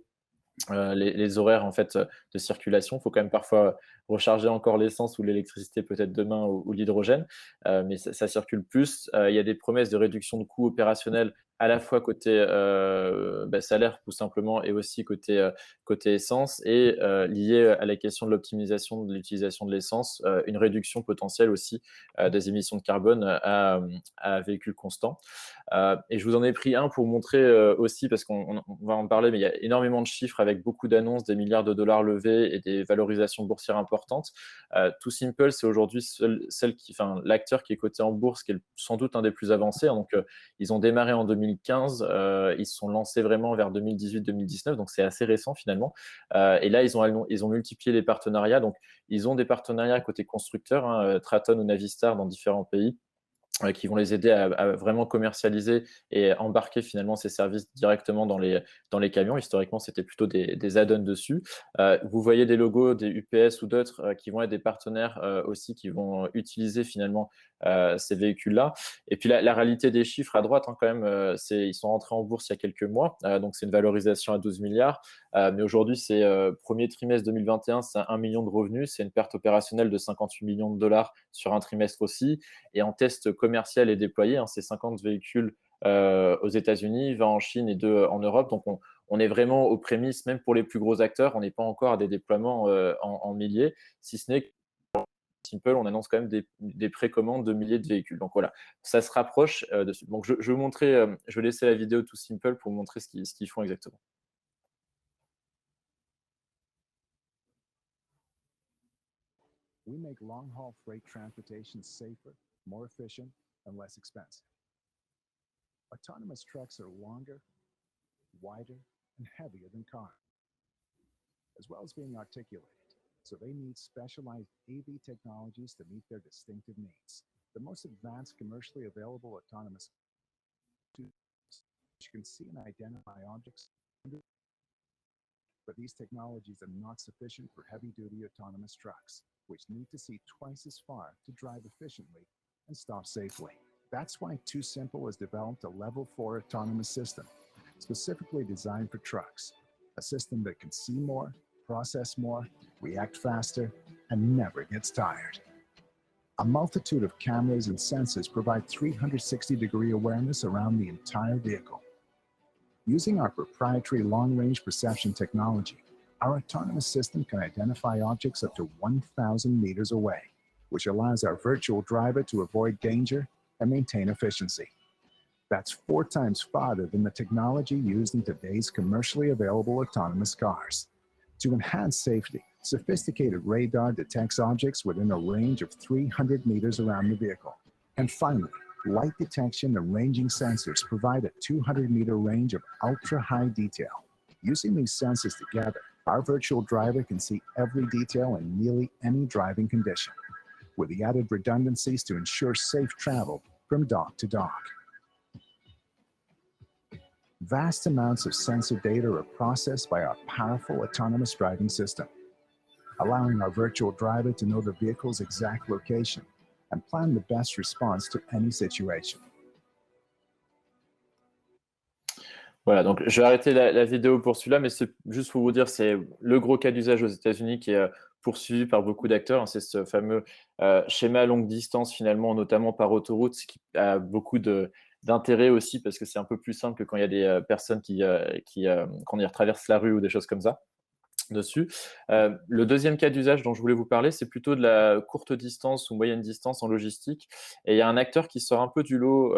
les horaires en fait de circulation. Il faut quand même parfois recharger encore l'essence ou l'électricité peut-être demain ou l'hydrogène, mais ça circule plus. Il y a des promesses de réduction de coûts opérationnels à la fois côté salaire tout simplement et aussi côté essence et lié à la question de l'optimisation de l'utilisation de l'essence, une réduction potentielle aussi des émissions de carbone à véhicule constant. Et je vous en ai pris un pour montrer aussi, parce qu'on va en parler, mais il y a énormément de chiffres avec beaucoup d'annonces, des milliards de dollars levés et des valorisations boursières importantes. Too Simple, c'est aujourd'hui l'acteur qui est coté en bourse, qui est sans doute un des plus avancés. Donc, ils ont démarré en 2015, ils se sont lancés vraiment vers 2018-2019, donc c'est assez récent finalement. Et là, ils ont multiplié les partenariats. Donc, ils ont des partenariats côté constructeurs, hein, Traton ou Navistar dans différents pays, qui vont les aider à vraiment commercialiser et embarquer finalement ces services directement dans les camions. Historiquement, c'était plutôt des add-ons dessus. Vous voyez des logos des UPS ou d'autres qui vont être des partenaires aussi qui vont utiliser finalement ces véhicules-là. Et puis la réalité des chiffres à droite, hein, quand même, ils sont rentrés en bourse il y a quelques mois, donc c'est une valorisation à 12 milliards. Mais aujourd'hui, c'est premier trimestre 2021, c'est 1 million de revenus, c'est une perte opérationnelle de 58 millions de dollars sur un trimestre aussi. Et en test commercial et déployé, hein, c'est 50 véhicules aux États-Unis, 20 en Chine et 2 en Europe. Donc on est vraiment aux prémices, même pour les plus gros acteurs, on n'est pas encore à des déploiements en milliers, si ce n'est que Simple, on annonce quand même des précommandes de milliers de véhicules. Donc voilà, ça se rapproche dessus. Donc je vais vous montrer, je vais laisser la vidéo Too Simple pour vous montrer ce qu'ils font exactement. We make long-haul freight transportation safer, more efficient, and less expensive. Autonomous trucks are longer, wider, and heavier than cars, as well as being articulated. So they need specialized AV technologies to meet their distinctive needs. The most advanced commercially available autonomous you can see and identify objects, but these technologies are not sufficient for heavy-duty autonomous trucks, which need to see twice as far to drive efficiently and stop safely. That's why Too Simple has developed a Level 4 autonomous system, specifically designed for trucks, a system that can see more, process more, react faster, and never gets tired. A multitude of cameras and sensors provide 360-degree awareness around the entire vehicle. Using our proprietary long-range perception technology, our autonomous system can identify objects up to 1,000 meters away, which allows our virtual driver to avoid danger and maintain efficiency. That's 4 times farther than the technology used in today's commercially available autonomous cars. To enhance safety, sophisticated radar detects objects within a range of 300 meters around the vehicle. And finally, light detection and ranging sensors provide a 200-meter range of ultra-high detail. Using these sensors together, our virtual driver can see every detail in nearly any driving condition, with the added redundancies to ensure safe travel from dock to dock. Vast amounts of sensor data are processed by our powerful autonomous driving system, allowing our virtual driver to know the vehicle's exact location and plan the best response to any situation. Voilà, donc je vais arrêter la vidéo pour celui-là, mais c'est juste pour vous dire, c'est le gros cas d'usage aux États-Unis qui est poursuivi par beaucoup d'acteurs. C'est ce fameux schéma longue distance, finalement, notamment par autoroute, qui a beaucoup d'intérêt aussi parce que c'est un peu plus simple que quand il y a des personnes qui traversent la rue ou des choses comme ça dessus. Le deuxième cas d'usage dont je voulais vous parler, c'est plutôt de la courte distance ou moyenne distance en logistique. Et il y a un acteur qui sort un peu du lot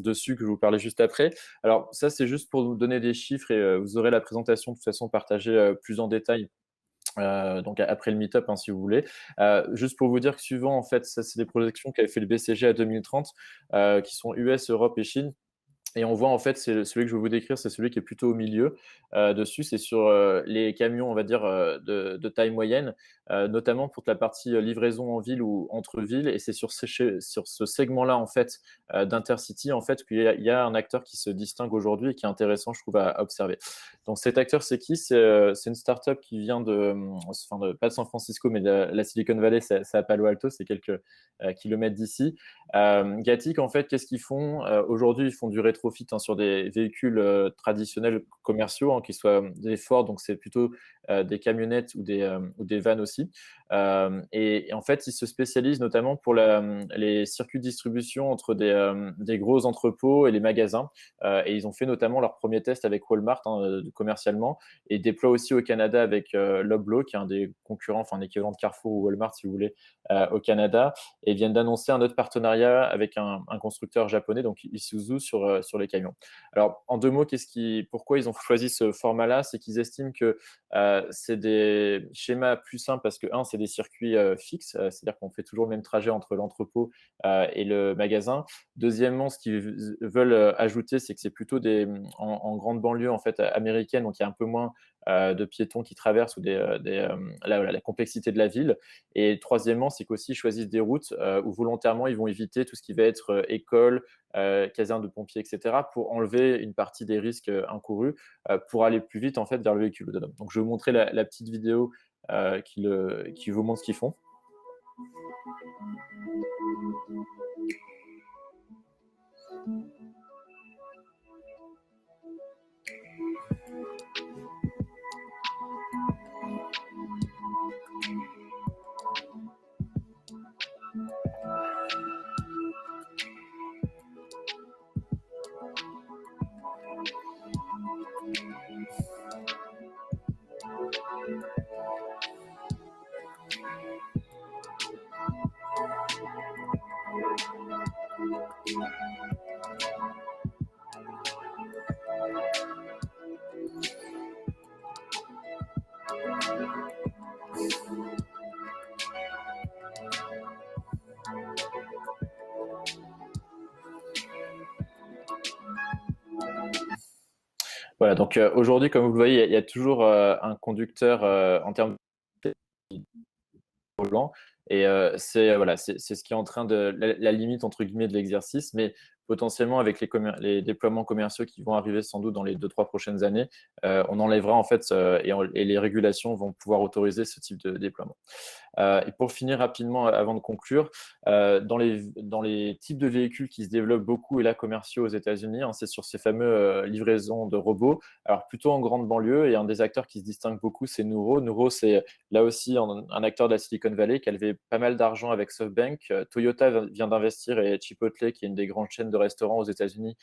dessus, que je vais vous parler juste après. Alors ça, c'est juste pour vous donner des chiffres et vous aurez la présentation de toute façon partagée plus en détail. Donc après le meet-up, hein, si vous voulez. Juste pour vous dire que suivant, en fait, ça c'est des projections qu'avait fait le BCG à 2030, qui sont US, Europe et Chine. Et on voit en fait, c'est celui que je vais vous décrire, c'est celui qui est plutôt au milieu dessus. C'est sur les camions, on va dire, de taille moyenne, notamment pour la partie livraison en ville ou entre villes. Et c'est sur ce segment-là, en fait, d'Intercity, en fait, qu'il y a un acteur qui se distingue aujourd'hui et qui est intéressant, je trouve, à observer. Donc cet acteur, c'est qui? C'est une startup qui vient pas de San Francisco, mais de la Silicon Valley, c'est à Palo Alto, c'est quelques kilomètres d'ici. Gatik, en fait, qu'est-ce qu'ils font? Aujourd'hui, ils font du rétrofit sur des véhicules traditionnels commerciaux, hein, qui soient des Ford, donc c'est plutôt des camionnettes ou des vannes aussi. Et en fait, ils se spécialisent notamment pour les circuits de distribution entre des gros entrepôts et les magasins. Et ils ont fait notamment leur premier test avec Walmart commercialement, et déploient aussi au Canada avec Loblaw, qui est un des concurrents, enfin un équivalent de Carrefour ou Walmart si vous voulez, au Canada, et viennent d'annoncer un autre partenariat avec un constructeur japonais, donc Isuzu, sur les camions. Alors, en 2 mots, pourquoi ils ont choisi ce format-là? C'est qu'ils estiment que c'est des schémas plus simples parce que, c'est des circuits fixes, c'est-à-dire qu'on fait toujours le même trajet entre l'entrepôt et le magasin. Deuxièmement, ce qu'ils veulent ajouter, c'est que c'est plutôt en grande banlieue en fait, américaine, donc il y a un peu moins de piétons qui traversent ou la complexité de la ville. Et troisièmement, c'est qu'aussi ils choisissent des routes où volontairement ils vont éviter tout ce qui va être école, caserne de pompiers, etc., pour enlever une partie des risques incourus, pour aller plus vite en fait vers le véhicule autonome. Donc je vais vous montrer la petite vidéo qui vous montre ce qu'ils font. Voilà, donc aujourd'hui, comme vous le voyez, il y a toujours un conducteur en termes de volant, et c'est ce qui est en train de la limite entre guillemets de l'exercice, mais potentiellement avec les déploiements commerciaux qui vont arriver sans doute dans les 2-3 prochaines années, on enlèvera en fait et les régulations vont pouvoir autoriser ce type de déploiement. Et pour finir rapidement, avant de conclure, dans les types de véhicules qui se développent beaucoup et là commerciaux aux États-Unis, c'est sur ces fameux livraisons de robots. Alors plutôt en grande banlieue, et un des acteurs qui se distingue beaucoup, c'est Nuro. Nuro, c'est là aussi un acteur de la Silicon Valley qui a levé pas mal d'argent avec SoftBank. Toyota vient d'investir, et Chipotle, qui est une des grandes chaînes de restaurants aux États-Unis,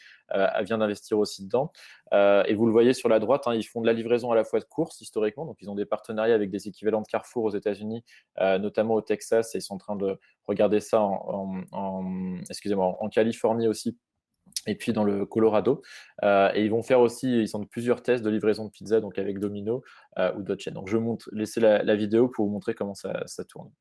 vient d'investir aussi dedans. Et vous le voyez sur la droite, ils font de la livraison à la fois de courses historiquement, donc ils ont des partenariats avec des équivalents de Carrefour aux États-Unis, notamment au Texas, et ils sont en train de regarder ça en Californie aussi, et puis dans le Colorado. Et ils vont faire aussi, ils ont plusieurs tests de livraison de pizza, donc avec Domino ou d'autres chaînes. Donc je vais laisser la vidéo pour vous montrer comment ça tourne.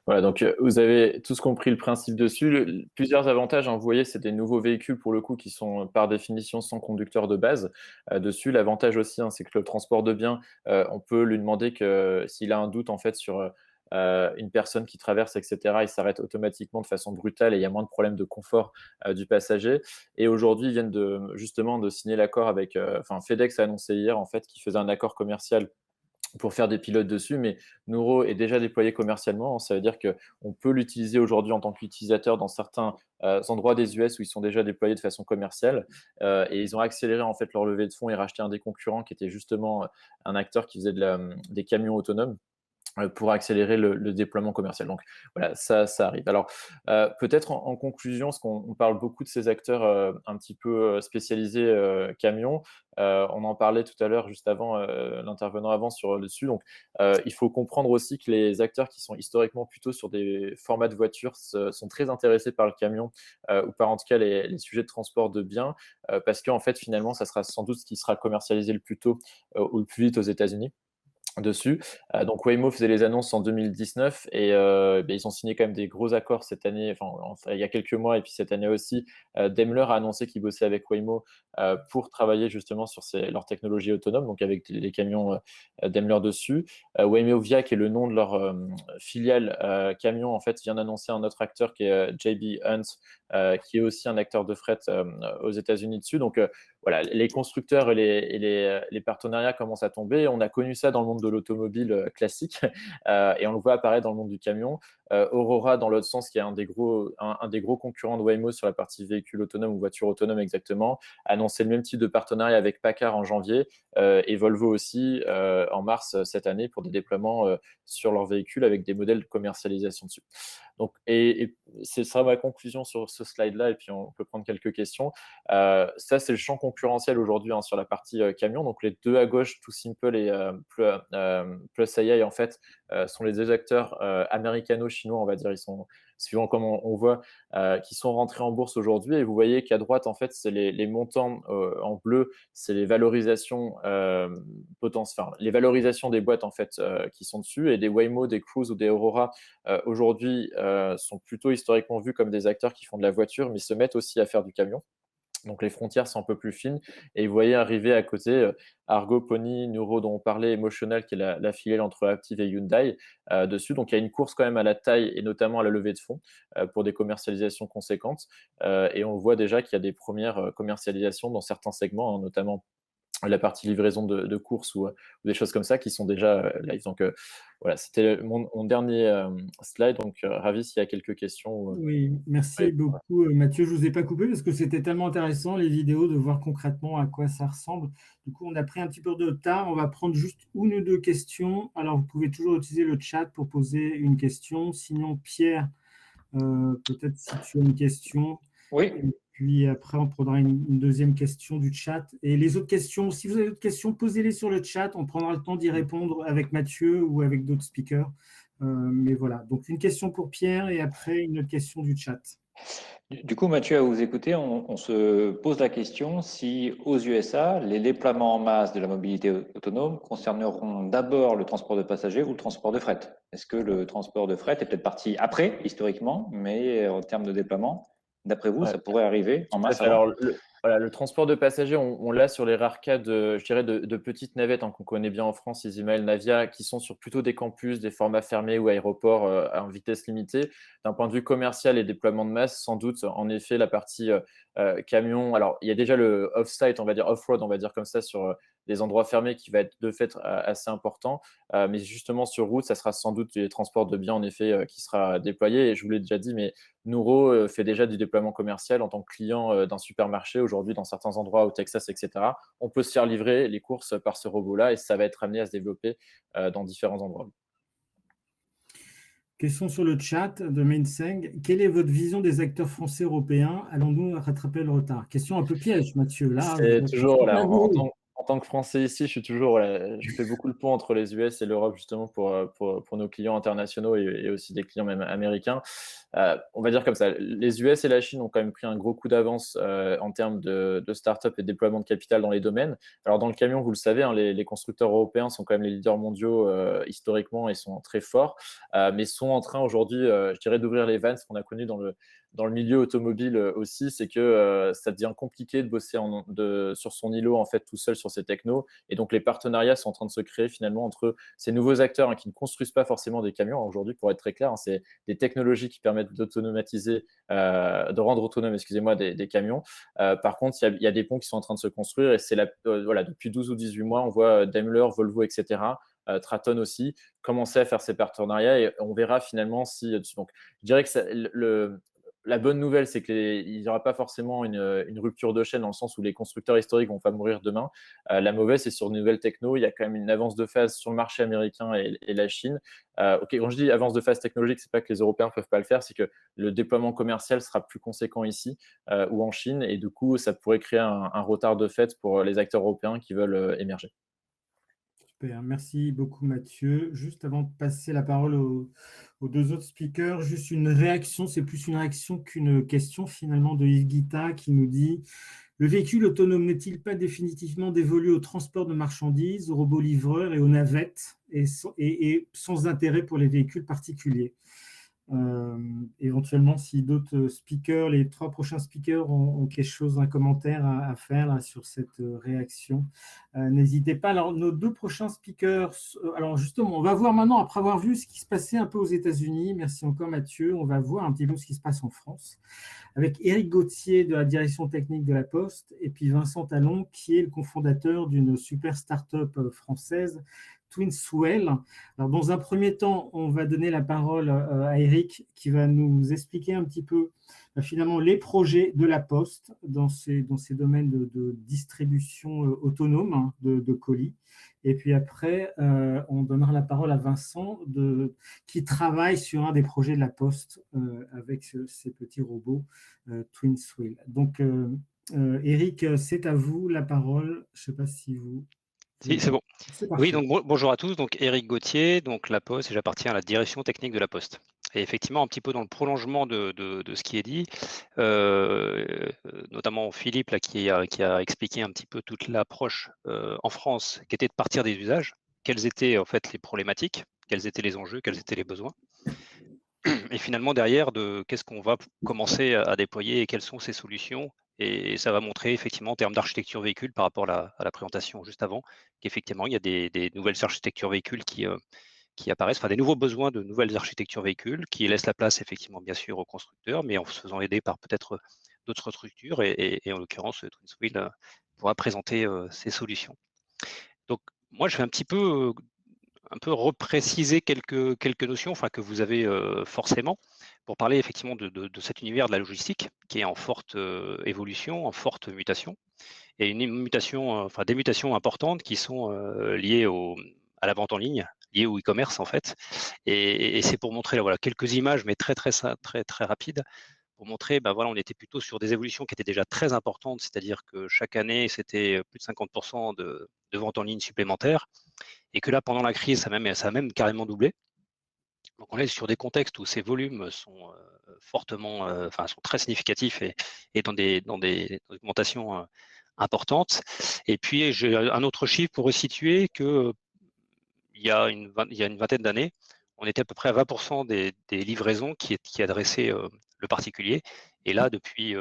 Voilà, donc vous avez tous compris le principe dessus. Plusieurs avantages, vous voyez, c'est des nouveaux véhicules pour le coup qui sont par définition sans conducteur de base dessus. L'avantage aussi, c'est que le transport de biens, on peut lui demander que s'il a un doute en fait sur une personne qui traverse, etc., il s'arrête automatiquement de façon brutale, et il y a moins de problèmes de confort du passager. Et aujourd'hui, ils viennent justement de signer l'accord avec, FedEx a annoncé hier en fait qu'il faisait un accord commercial pour faire des pilotes dessus, mais Nuro est déjà déployé commercialement. Ça veut dire qu'on peut l'utiliser aujourd'hui en tant qu'utilisateur dans certains endroits des US où ils sont déjà déployés de façon commerciale. Et ils ont accéléré en fait leur levée de fonds et racheté un des concurrents qui était justement un acteur qui faisait des camions autonomes. pour accélérer le déploiement commercial. Donc voilà, ça arrive. Alors peut-être en conclusion, parce qu'on parle beaucoup de ces acteurs un petit peu spécialisés camions, on en parlait tout à l'heure juste avant, l'intervenant avant sur le dessus. Donc il faut comprendre aussi que les acteurs qui sont historiquement plutôt sur des formats de voitures sont très intéressés par le camion ou par en tout cas les sujets de transport de biens, parce qu'en fait finalement ça sera sans doute ce qui sera commercialisé le plus tôt ou le plus vite aux États-Unis dessus. Donc Waymo faisait les annonces en 2019 et ils ont signé quand même des gros accords cette année, enfin, il y a quelques mois et puis cette année aussi. Daimler a annoncé qu'il bossait avec Waymo pour travailler justement sur leur technologie autonome, donc avec les camions Daimler dessus. Waymo Via, qui est le nom de leur filiale camion, en fait, vient d'annoncer un autre acteur qui est JB Hunt, qui est aussi un acteur de fret aux États-Unis dessus. Donc voilà, les constructeurs et les partenariats commencent à tomber. On a connu ça dans le monde de l'automobile classique et on le voit apparaître dans le monde du camion. Aurora, dans l'autre sens, qui est un des gros concurrents de Waymo sur la partie véhicule autonome ou voiture autonome exactement, a annoncé le même type de partenariat avec Packard en janvier et Volvo aussi en mars cette année pour des déploiements sur leurs véhicules avec des modèles de commercialisation dessus. Donc, et ce sera ma conclusion sur ce slide-là, et puis on peut prendre quelques questions. Ça, c'est le champ concurrentiel aujourd'hui sur la partie camion. Donc, les deux à gauche, Too Simple et Plus AI, en fait, sont les deux acteurs américano-chinois, on va dire. Ils sont, suivant comment on voit, qui sont rentrés en bourse aujourd'hui. Et vous voyez qu'à droite, en fait, c'est les montants en bleu, c'est les valorisations les valorisations des boîtes, en fait, qui sont dessus. Et des Waymo, des Cruise ou des Aurora, aujourd'hui, sont plutôt historiquement vus comme des acteurs qui font de la voiture, mais se mettent aussi à faire du camion. Donc les frontières sont un peu plus fines et vous voyez arriver à côté Argo, Pony, Nuro dont on parlait, Emotional qui est la filiale entre Aptiv et Hyundai dessus. Donc il y a une course quand même à la taille et notamment à la levée de fonds pour des commercialisations conséquentes et on voit déjà qu'il y a des premières commercialisations dans certains segments, notamment la partie livraison de courses ou des choses comme ça qui sont déjà live. Donc voilà, c'était mon dernier slide. Donc ravi s'il y a quelques questions. Oui, merci Oui. beaucoup Mathieu. Je ne vous ai pas coupé parce que c'était tellement intéressant les vidéos de voir concrètement à quoi ça ressemble. Du coup, on a pris un petit peu de retard. On va prendre juste une ou deux questions. Alors, vous pouvez toujours utiliser le chat pour poser une question. Sinon, Pierre, peut-être si tu as une question. Oui. Et puis après, on prendra une deuxième question du chat. Et les autres questions, si vous avez d'autres questions, posez-les sur le chat. On prendra le temps d'y répondre avec Mathieu ou avec d'autres speakers. Mais voilà, donc une question pour Pierre et après une autre question du chat. Du coup, Mathieu, à vous écouter, on se pose la question si aux USA, les déploiements en masse de la mobilité autonome concerneront d'abord le transport de passagers ou le transport de fret. Est-ce que le transport de fret est peut-être parti après, historiquement, mais en termes de déploiement, d'après vous, Ouais. ça pourrait arriver en masse Alors, avant? voilà, le transport de passagers, on l'a sur les rares cas je dirais de petites navettes qu'on connaît bien en France, Easymail, Navia, qui sont sur plutôt des campus, des formats fermés ou aéroports en vitesse limitée. D'un point de vue commercial et déploiement de masse, sans doute, en effet, la partie camion. Alors, il y a déjà le off-site, on va dire off-road, on va dire comme ça, sur des endroits fermés qui va être de fait assez important. Mais justement, sur route, ça sera sans doute les transports de biens, en effet, qui sera déployé. Et je vous l'ai déjà dit, mais Nuro fait déjà du déploiement commercial en tant que client d'un supermarché aujourd'hui dans certains endroits au Texas, etc. On peut se faire livrer les courses par ce robot-là et ça va être amené à se développer dans différents endroits. Question sur le chat de Mainseng. Quelle est votre vision des acteurs français européens? Allons-nous rattraper le retard? Question un peu piège, Mathieu. Là, C'est toujours, voilà, vous. en tant que Français ici, je suis toujours, voilà, je fais beaucoup le pont entre les US et l'Europe justement pour nos clients internationaux et aussi des clients même américains. On va dire comme ça, les US et la Chine ont quand même pris un gros coup d'avance en termes de start-up et de déploiement de capital dans les domaines. Alors dans le camion, vous le savez, les constructeurs européens sont quand même les leaders mondiaux historiquement et sont très forts, mais sont en train aujourd'hui, je dirais, d'ouvrir les vannes. Ce qu'on a connu dans le milieu automobile aussi, c'est que ça devient compliqué de bosser sur son îlot en fait tout seul sur ces technos. Et donc les partenariats sont en train de se créer finalement entre ces nouveaux acteurs qui ne construisent pas forcément des camions aujourd'hui, pour être très clair. C'est des technologies qui permettent d'automatiser, de rendre autonome, excusez-moi, des camions. Par contre, il y a des ponts qui sont en train de se construire et c'est voilà, depuis 12 ou 18 mois, on voit Daimler, Volvo, etc. Traton aussi, commencer à faire ces partenariats et on verra finalement si. Donc, je dirais que la bonne nouvelle, c'est qu'il n'y aura pas forcément une rupture de chaîne dans le sens où les constructeurs historiques vont pas mourir demain. La mauvaise, c'est sur une nouvelle techno. Il y a quand même une avance de phase sur le marché américain et la Chine. Ok, quand je dis avance de phase technologique, c'est pas que les Européens ne peuvent pas le faire, c'est que le déploiement commercial sera plus conséquent ici ou en Chine, et du coup, ça pourrait créer un retard de fait pour les acteurs européens qui veulent émerger. Super, merci beaucoup Mathieu. Juste avant de passer la parole aux deux autres speakers, juste une réaction, c'est plus une réaction qu'une question finalement de Yves Guita qui nous dit: le véhicule autonome n'est-il pas définitivement dévolu au transport de marchandises, aux robots livreurs et aux navettes, et sans intérêt pour les véhicules particuliers? Éventuellement, si d'autres speakers, les 3 prochains speakers ont quelque chose, un commentaire à faire là, sur cette réaction, n'hésitez pas. Alors, nos 2 prochains speakers, alors justement, on va voir maintenant, après avoir vu ce qui se passait un peu aux États-Unis, merci encore Mathieu, on va voir un petit peu ce qui se passe en France, avec Éric Gauthier de la direction technique de la Poste, et puis Vincent Talon, qui est le cofondateur d'une super start-up française, Twinswell. Alors, dans un premier temps, on va donner la parole à Eric qui va nous expliquer un petit peu finalement les projets de la Poste dans ces domaines de distribution autonome hein, de colis. Et puis après, on donnera la parole à Vincent qui travaille sur un des projets de la Poste avec ces petits robots Twinswell. Donc, Eric, c'est à vous la parole. Je ne sais pas si vous... Si, c'est bon. Oui, donc bonjour à tous. Donc Éric Gauthier, donc La Poste, et j'appartiens à la direction technique de La Poste. Et effectivement, un petit peu dans le prolongement de ce qui est dit, notamment Philippe là, qui a expliqué un petit peu toute l'approche en France, qui était de partir des usages, quelles étaient en fait les problématiques, quels étaient les enjeux, quels étaient les besoins. Et finalement, derrière, qu'est-ce qu'on va commencer à déployer et quelles sont ces solutions. Et ça va montrer effectivement en termes d'architecture véhicule par rapport à la présentation juste avant, qu'effectivement, il y a des nouvelles architectures véhicules qui apparaissent, enfin des nouveaux besoins de nouvelles architectures véhicules qui laissent la place effectivement bien sûr aux constructeurs, mais en se faisant aider par peut-être d'autres structures. Et en l'occurrence, Twinswell pourra présenter ces solutions. Donc moi, je vais un peu repréciser quelques notions enfin, que vous avez forcément pour parler effectivement de cet univers de la logistique qui est en forte évolution, en forte mutation, et une mutation, enfin des mutations importantes qui sont liées à la vente en ligne, liées au e-commerce en fait. Et c'est pour montrer voilà, quelques images, mais très rapides, pour montrer, ben voilà, on était plutôt sur des évolutions qui étaient déjà très importantes, c'est-à-dire que chaque année, c'était plus de 50% de ventes en ligne supplémentaires, et que là, pendant la crise, ça a même carrément doublé. Donc on est sur des contextes où ces volumes sont fortement, enfin sont très significatifs et dans des augmentations importantes. Et puis j'ai un autre chiffre pour resituer que il y a une vingtaine d'années, on était à peu près à 20% des livraisons qui adressaient le particulier. Et là, depuis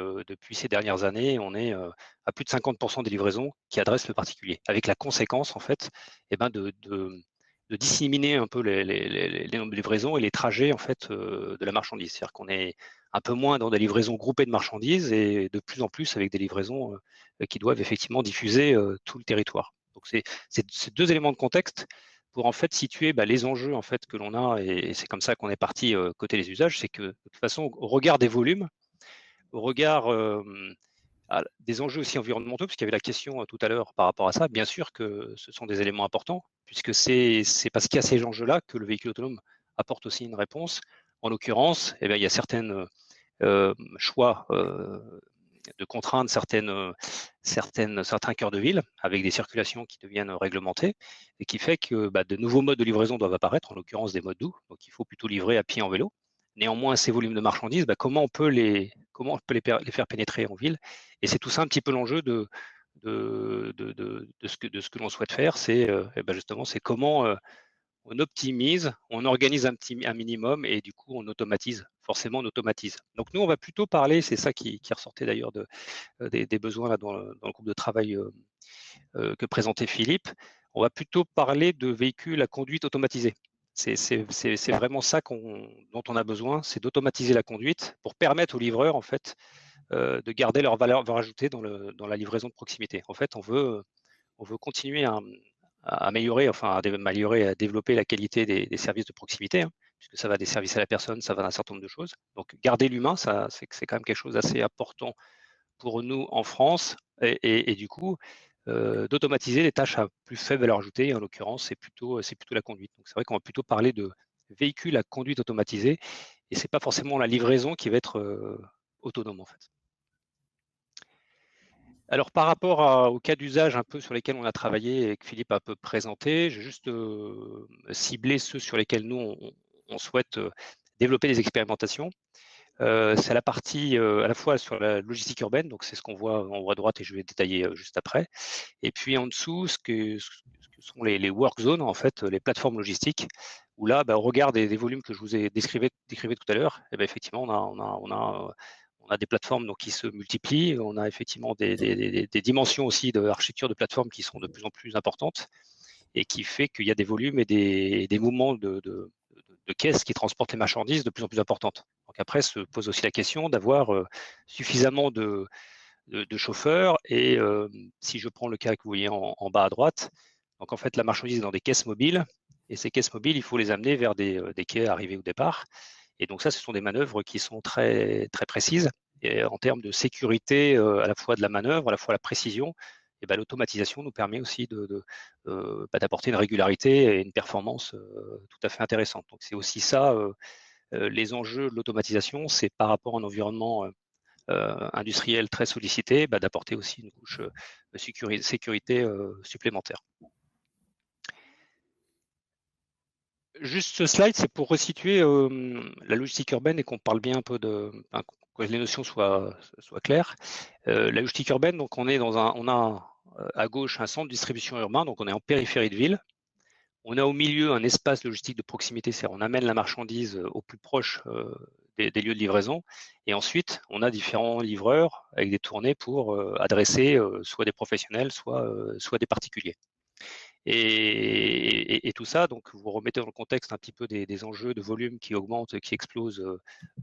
ces dernières années, on est à plus de 50% des livraisons qui adressent le particulier, avec la conséquence en fait, eh ben de disséminer un peu les nombres de livraisons et les trajets en fait de la marchandise. C'est-à-dire qu'on est un peu moins dans des livraisons groupées de marchandises et de plus en plus avec des livraisons qui doivent effectivement diffuser tout le territoire. Donc c'est 2 éléments de contexte pour en fait situer les enjeux en fait que l'on a, et c'est comme ça qu'on est parti côté les usages. C'est que de toute façon, au regard des volumes, au regard des enjeux aussi environnementaux, puisqu'il y avait la question tout à l'heure par rapport à ça, bien sûr que ce sont des éléments importants, puisque c'est parce qu'il y a ces enjeux-là que le véhicule autonome apporte aussi une réponse. En l'occurrence, il y a certains choix de contraindre certains cœurs de ville avec des circulations qui deviennent réglementées, et qui fait que de nouveaux modes de livraison doivent apparaître, en l'occurrence des modes doux, donc il faut plutôt livrer à pied en vélo. Néanmoins, ces volumes de marchandises, comment on peut les faire pénétrer en ville? Et c'est tout ça un petit peu l'enjeu de ce que l'on souhaite faire, c'est justement c'est comment on optimise, on organise un minimum, et du coup on automatise. Forcément on automatise. Donc nous on va plutôt parler, c'est ça qui ressortait d'ailleurs des besoins là dans le groupe de travail que présentait Philippe. On va plutôt parler de véhicules à conduite automatisée. C'est vraiment ça dont on a besoin, c'est d'automatiser la conduite pour permettre aux livreurs en fait de garder leur valeur ajoutée dans la livraison de proximité. En fait, on veut continuer à améliorer, à développer la qualité des services de proximité, hein, puisque ça va des services à la personne, ça va d'un certain nombre de choses. Donc garder l'humain, c'est quand même quelque chose d'assez important pour nous en France, et du coup, d'automatiser les tâches à plus faible valeur ajoutée. En l'occurrence, c'est plutôt la conduite. Donc c'est vrai qu'on va plutôt parler de véhicules à conduite automatisée, et c'est pas forcément la livraison qui va être autonome en fait. Alors par rapport aux cas d'usage un peu sur lesquels on a travaillé et que Philippe a un peu présenté, j'ai juste ciblé ceux sur lesquels nous on souhaite développer des expérimentations. C'est la partie à la fois sur la logistique urbaine, donc c'est ce qu'on voit en haut à droite et je vais détailler juste après. Et puis en dessous, ce que sont les work zones, en fait, les plateformes logistiques, où là, au regard des volumes que je vous ai décrivés tout à l'heure, et effectivement, on a des plateformes donc, qui se multiplient, on a effectivement des dimensions aussi d'architecture de plateformes qui sont de plus en plus importantes, et qui fait qu'il y a des volumes et des mouvements de caisses qui transportent les marchandises de plus en plus importantes. Donc après se pose aussi la question d'avoir suffisamment de chauffeurs, et si je prends le cas que vous voyez en bas à droite, donc en fait la marchandise est dans des caisses mobiles, et ces caisses mobiles, il faut les amener vers des quais arrivés au départ. Et donc ça, ce sont des manœuvres qui sont très, très précises, et en termes de sécurité à la fois de la manœuvre, à la fois la précision. Et l'automatisation nous permet aussi d'apporter une régularité et une performance tout à fait intéressante. Donc c'est aussi ça, les enjeux de l'automatisation, c'est par rapport à un environnement industriel très sollicité, d'apporter aussi une couche de sécurité supplémentaire. Juste ce slide, c'est pour resituer la logistique urbaine et qu'on parle bien un peu que les notions soient claires. La logistique urbaine, donc on a à gauche un centre de distribution urbain, donc on est en périphérie de ville. On a au milieu un espace logistique de proximité, c'est-à-dire on amène la marchandise au plus proche des lieux de livraison. Et ensuite, on a différents livreurs avec des tournées pour adresser soit des professionnels, soit des particuliers. Et tout ça, donc vous remettez dans le contexte un petit peu des enjeux de volume qui augmentent, qui explosent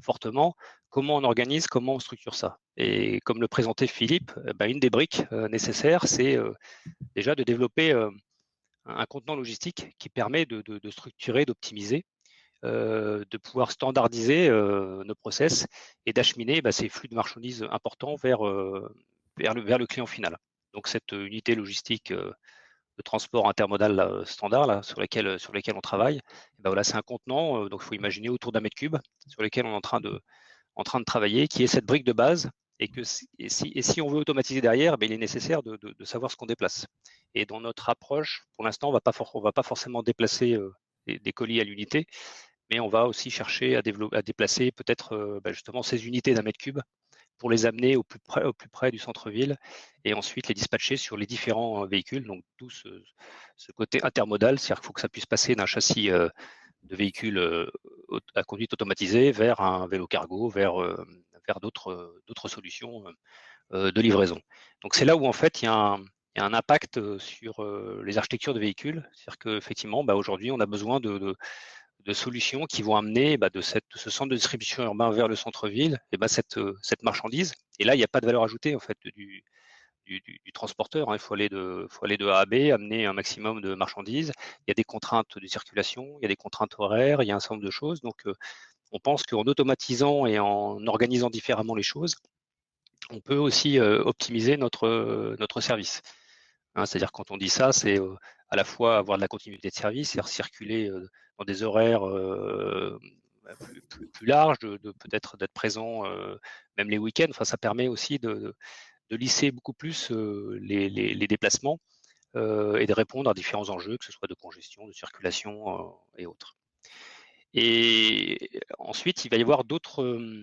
fortement. Comment on organise, comment on structure ça? Et comme le présentait Philippe, une des briques nécessaires, c'est déjà de développer un contenant logistique qui permet de structurer, d'optimiser, de pouvoir standardiser nos process et d'acheminer ces flux de marchandises importants vers le client final. Donc cette unité logistique de transport intermodal standard sur lesquels on travaille, voilà, c'est un contenant, donc il faut imaginer autour d'un mètre cube sur lequel on est en train de travailler, qui est cette brique de base, et si on veut automatiser derrière, il est nécessaire de savoir ce qu'on déplace. Et dans notre approche, pour l'instant, on va pas forcément déplacer des colis à l'unité, mais on va aussi chercher à déplacer peut-être justement ces unités d'un mètre cube pour les amener au plus près du centre-ville, et ensuite les dispatcher sur les différents véhicules. Donc tout ce côté intermodal, c'est-à-dire qu'il faut que ça puisse passer d'un châssis de véhicule à conduite automatisée vers un vélo cargo, vers d'autres solutions de livraison. Donc c'est là où en fait il y a un impact sur les architectures de véhicules. C'est-à-dire qu'effectivement, aujourd'hui, on a besoin de solutions qui vont amener de ce centre de distribution urbain vers le centre-ville cette marchandise. Et là, il n'y a pas de valeur ajoutée en fait du transporteur. Il faut aller de A à B, amener un maximum de marchandises. Il y a des contraintes de circulation, il y a des contraintes horaires, il y a un certain nombre de choses. Donc, on pense qu'en automatisant et en organisant différemment les choses, on peut aussi optimiser notre service. C'est-à-dire quand on dit ça, c'est à la fois avoir de la continuité de service, c'est-à-dire circuler dans des horaires plus larges, peut-être d'être présent même les week-ends. Enfin, ça permet aussi de lisser beaucoup plus les déplacements et de répondre à différents enjeux, que ce soit de congestion, de circulation et autres. Et ensuite, il va y avoir d'autres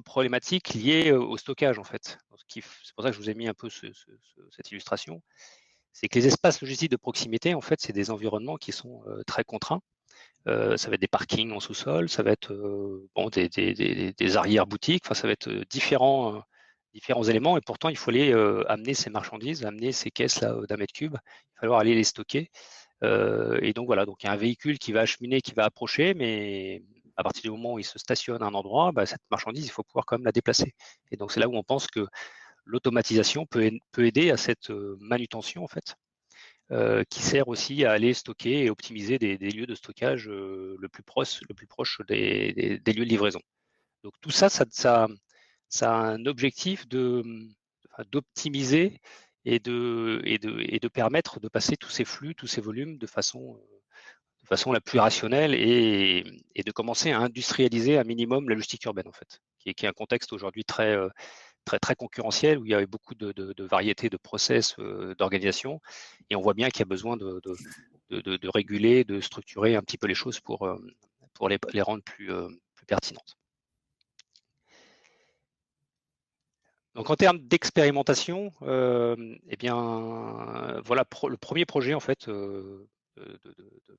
problématiques liées au stockage, en fait. C'est pour ça que je vous ai mis un peu cette illustration. C'est que les espaces logistiques de proximité, en fait, c'est des environnements qui sont très contraints. Ça va être des parkings en sous-sol, ça va être des arrière-boutiques, enfin, ça va être différents éléments, et pourtant, il faut aller amener ces marchandises, amener ces caisses-là d'un mètre cube, il va falloir aller les stocker. Et donc voilà, donc il y a un véhicule qui va acheminer, qui va approcher, mais à partir du moment où il se stationne à un endroit, cette marchandise, il faut pouvoir quand même la déplacer. Et donc c'est là où on pense que l'automatisation peut aider à cette manutention en fait, qui sert aussi à aller stocker et optimiser des lieux de stockage le plus proche des lieux de livraison. Donc tout ça, ça a un objectif d'optimiser et de permettre de passer tous ces flux, tous ces volumes de façon la plus rationnelle et de commencer à industrialiser un minimum la logistique urbaine, en fait, qui est un contexte aujourd'hui très concurrentiel, où il y a beaucoup de variétés de process, d'organisation, et on voit bien qu'il y a besoin de réguler, de structurer un petit peu les choses pour les rendre plus pertinentes. Donc en termes d'expérimentation, eh bien, voilà le premier projet en fait de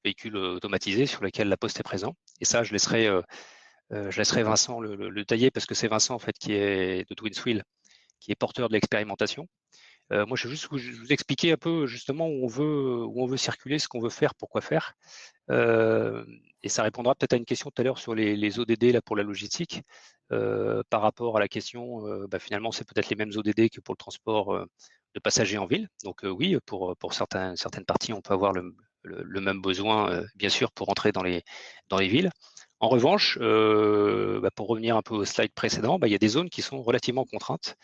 véhicule automatisé sur lequel la Poste est présent. Et ça, je laisserai Vincent le détailler, parce que c'est Vincent en fait qui est de Twinswheel, qui est porteur de l'expérimentation. Moi, je vais juste vous expliquer un peu justement où on veut circuler, ce qu'on veut faire, pourquoi faire. Et ça répondra peut-être à une question tout à l'heure sur les ODD là, pour la logistique, par rapport à la question, finalement, c'est peut-être les mêmes ODD que pour le transport de passagers en ville. Donc oui, pour certaines parties, on peut avoir le même besoin, bien sûr, pour entrer dans les villes. En revanche, pour revenir un peu au slide précédent, il y a des zones qui sont relativement contraintes,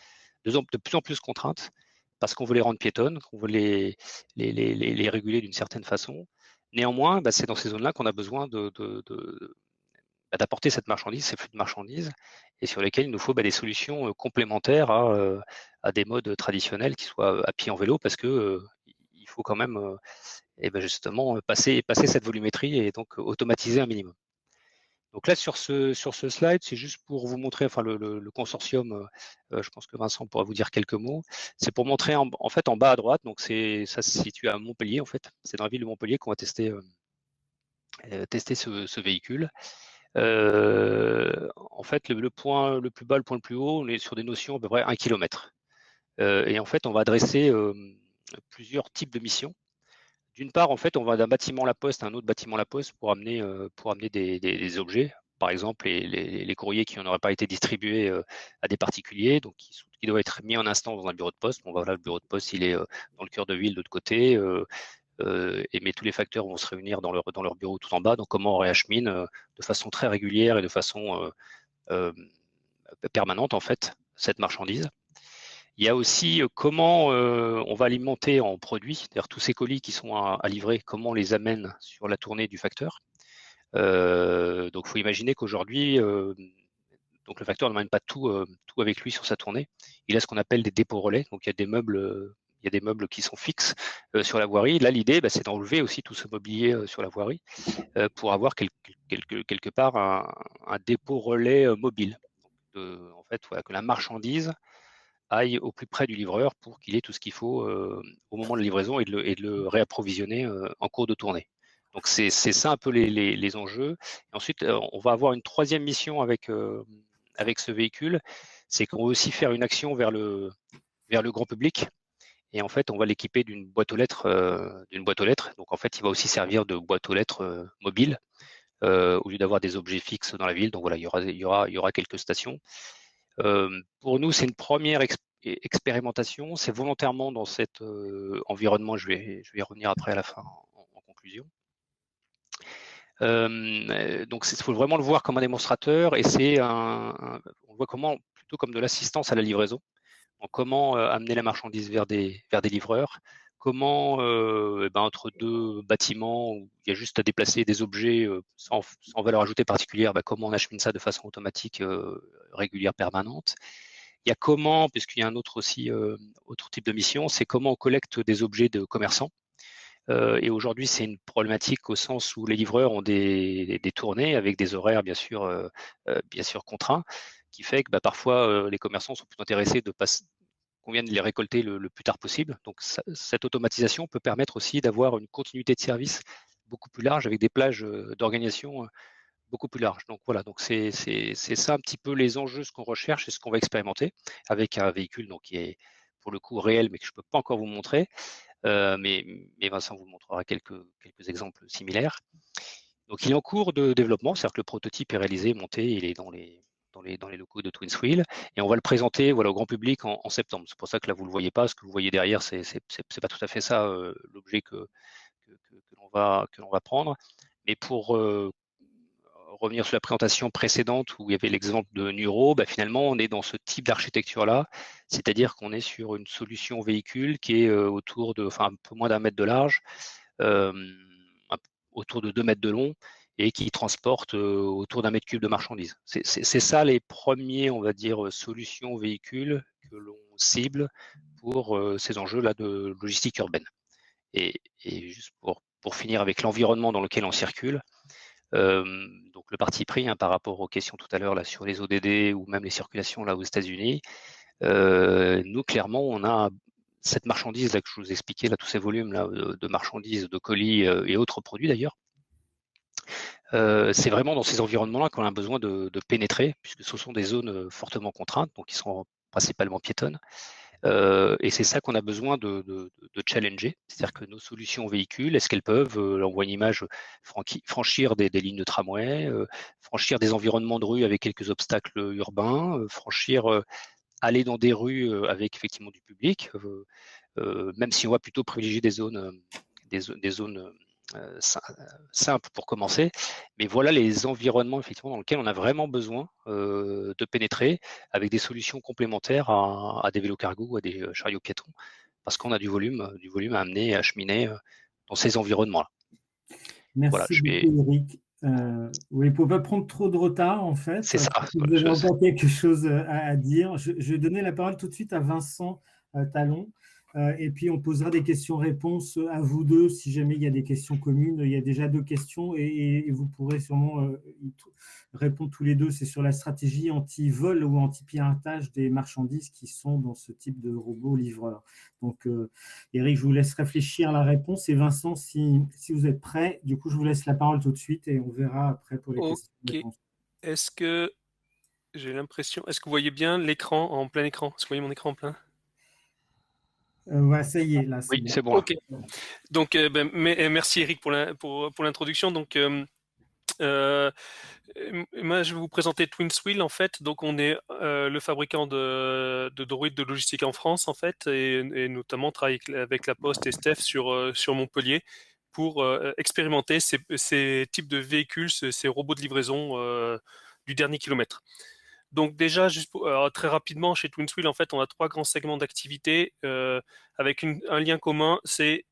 de plus en plus contraintes, parce qu'on veut les rendre piétonnes, qu'on veut les réguler d'une certaine façon. Néanmoins, c'est dans ces zones-là qu'on a besoin d'apporter cette marchandise, ces flux de marchandises, et sur lesquels il nous faut des solutions complémentaires à des modes traditionnels qui soient à pied en vélo, parce que il faut quand même justement passer cette volumétrie et donc automatiser un minimum. Donc là, sur ce slide, c'est juste pour vous montrer, enfin le consortium, je pense que Vincent pourra vous dire quelques mots. C'est pour montrer en fait en bas à droite, donc ça se situe à Montpellier en fait. C'est dans la ville de Montpellier qu'on va tester ce véhicule. En fait, le point le plus bas, le point le plus haut, on est sur des notions à peu près 1 km. Et en fait, on va adresser plusieurs types de missions. D'une part, en fait, on va d'un bâtiment La Poste à un autre bâtiment La Poste pour amener des objets. Par exemple, les courriers qui n'auraient pas été distribués à des particuliers, donc qui doivent être mis en instance dans un bureau de poste. Bon, voilà, le bureau de poste, il est dans le cœur de ville de l'autre côté, mais tous les facteurs vont se réunir dans leur bureau tout en bas. Donc, comment on réachemine de façon très régulière et de façon permanente, en fait, cette marchandise. Il y a aussi comment on va alimenter en produits, c'est-à-dire tous ces colis qui sont à livrer, comment on les amène sur la tournée du facteur. Donc, il faut imaginer qu'aujourd'hui, donc le facteur n'emmène pas tout avec lui sur sa tournée. Il a ce qu'on appelle des dépôts relais. Donc, il y a des meubles qui sont fixes sur la voirie. Là, l'idée, c'est d'enlever aussi tout ce mobilier sur la voirie pour avoir quelque part un dépôt relais mobile. Donc, en fait, voilà, que la marchandise aille au plus près du livreur pour qu'il ait tout ce qu'il faut au moment de la livraison et de le réapprovisionner en cours de tournée. Donc c'est ça un peu les enjeux. Et ensuite, on va avoir une troisième mission avec ce véhicule, c'est qu'on va aussi faire une action vers le grand public. Et en fait, on va l'équiper d'une boîte aux lettres. Donc en fait, il va aussi servir de boîte aux lettres mobile au lieu d'avoir des objets fixes dans la ville. Donc voilà, il y aura quelques stations. Pour nous, c'est une première expérimentation. C'est volontairement dans cet environnement. Je vais y revenir après à la fin en conclusion. Donc, il faut vraiment le voir comme un démonstrateur, et on le voit plutôt comme de l'assistance à la livraison. Donc, comment amener la marchandise vers des livreurs. Comment, entre deux bâtiments où il y a juste à déplacer des objets sans valeur ajoutée particulière, comment on achemine ça de façon automatique, régulière, permanente. Il y a comment, puisqu'il y a un autre type de mission, c'est comment on collecte des objets de commerçants. Et aujourd'hui, c'est une problématique au sens où les livreurs ont des tournées avec des horaires bien sûr contraints, qui fait que parfois les commerçants sont plus intéressés qu'on vienne les récolter le plus tard possible. Donc cette automatisation peut permettre aussi d'avoir une continuité de service beaucoup plus large, avec des plages d'organisation beaucoup plus larges. Donc voilà, donc c'est ça un petit peu les enjeux, ce qu'on recherche et ce qu'on va expérimenter avec un véhicule donc, qui est pour le coup réel, mais que je ne peux pas encore vous montrer. Mais Vincent vous montrera quelques exemples similaires. Donc il est en cours de développement, c'est-à-dire que le prototype est réalisé, monté, il est dans dans les locaux de Twinswheel, et on va le présenter voilà, au grand public en septembre. C'est pour ça que là, vous ne le voyez pas. Ce que vous voyez derrière, c'est pas tout à fait ça l'objet que l'on va prendre. Mais pour revenir sur la présentation précédente où il y avait l'exemple de Nuro, finalement, on est dans ce type d'architecture-là, c'est-à-dire qu'on est sur une solution véhicule qui est autour de, un peu moins d'1 mètre de large, autour de 2 mètres de long, et qui transporte autour d'1 mètre cube de marchandises. C'est ça les premiers, on va dire, solutions véhicules que l'on cible pour ces enjeux-là de logistique urbaine. Et juste pour finir avec l'environnement dans lequel on circule, donc le parti pris par rapport aux questions tout à l'heure là sur les ODD ou même les circulations là aux États-Unis, nous clairement on a cette marchandise là que je vous expliquais là, tous ces volumes là de marchandises, de colis et autres produits d'ailleurs. C'est vraiment dans ces environnements-là qu'on a besoin de pénétrer, puisque ce sont des zones fortement contraintes, donc qui sont principalement piétonnes. Et c'est ça qu'on a besoin de challenger, c'est-à-dire que nos solutions véhicules, est-ce qu'elles peuvent, on voit une image, franchir des lignes de tramway, franchir des environnements de rue avec quelques obstacles urbains, aller dans des rues avec effectivement du public, même si on va plutôt privilégier des zones simple pour commencer, mais voilà les environnements effectivement dans lesquels on a vraiment besoin de pénétrer avec des solutions complémentaires à des vélos cargo ou à des chariots piétons, parce qu'on a du volume à amener et à acheminer dans ces environnements-là. Merci beaucoup, Eric. Oui, pour ne pas prendre trop de retard, en fait. C'est ça. Vous avez encore quelque chose à dire. Je vais donner la parole tout de suite à Vincent Talon. Et puis, on posera des questions-réponses à vous deux si jamais il y a des questions communes. Il y a déjà 2 questions et vous pourrez sûrement répondre tous les deux. C'est sur la stratégie anti-vol ou anti-piratage des marchandises qui sont dans ce type de robot livreur. Donc, Eric, je vous laisse réfléchir à la réponse. Et Vincent, si vous êtes prêt, du coup, je vous laisse la parole tout de suite et on verra après pour les questions-réponses. Est-ce que j'ai l'impression... Est-ce que vous voyez bien l'écran en plein écran? Est-ce que vous voyez mon écran en plein? Ouais, ça y est, là. Oui, c'est bon. Ok. Donc, merci Eric pour l'introduction. Donc, moi, je vais vous présenter Twinswheel en fait. Donc, on est le fabricant de droïdes de logistique en France en fait, et notamment travaille avec La Poste et Steph sur Montpellier pour expérimenter ces types de véhicules, ces robots de livraison du dernier kilomètre. Donc déjà, juste très rapidement, chez Twinswheel, en fait, on a 3 grands segments d'activité avec un lien commun, c'est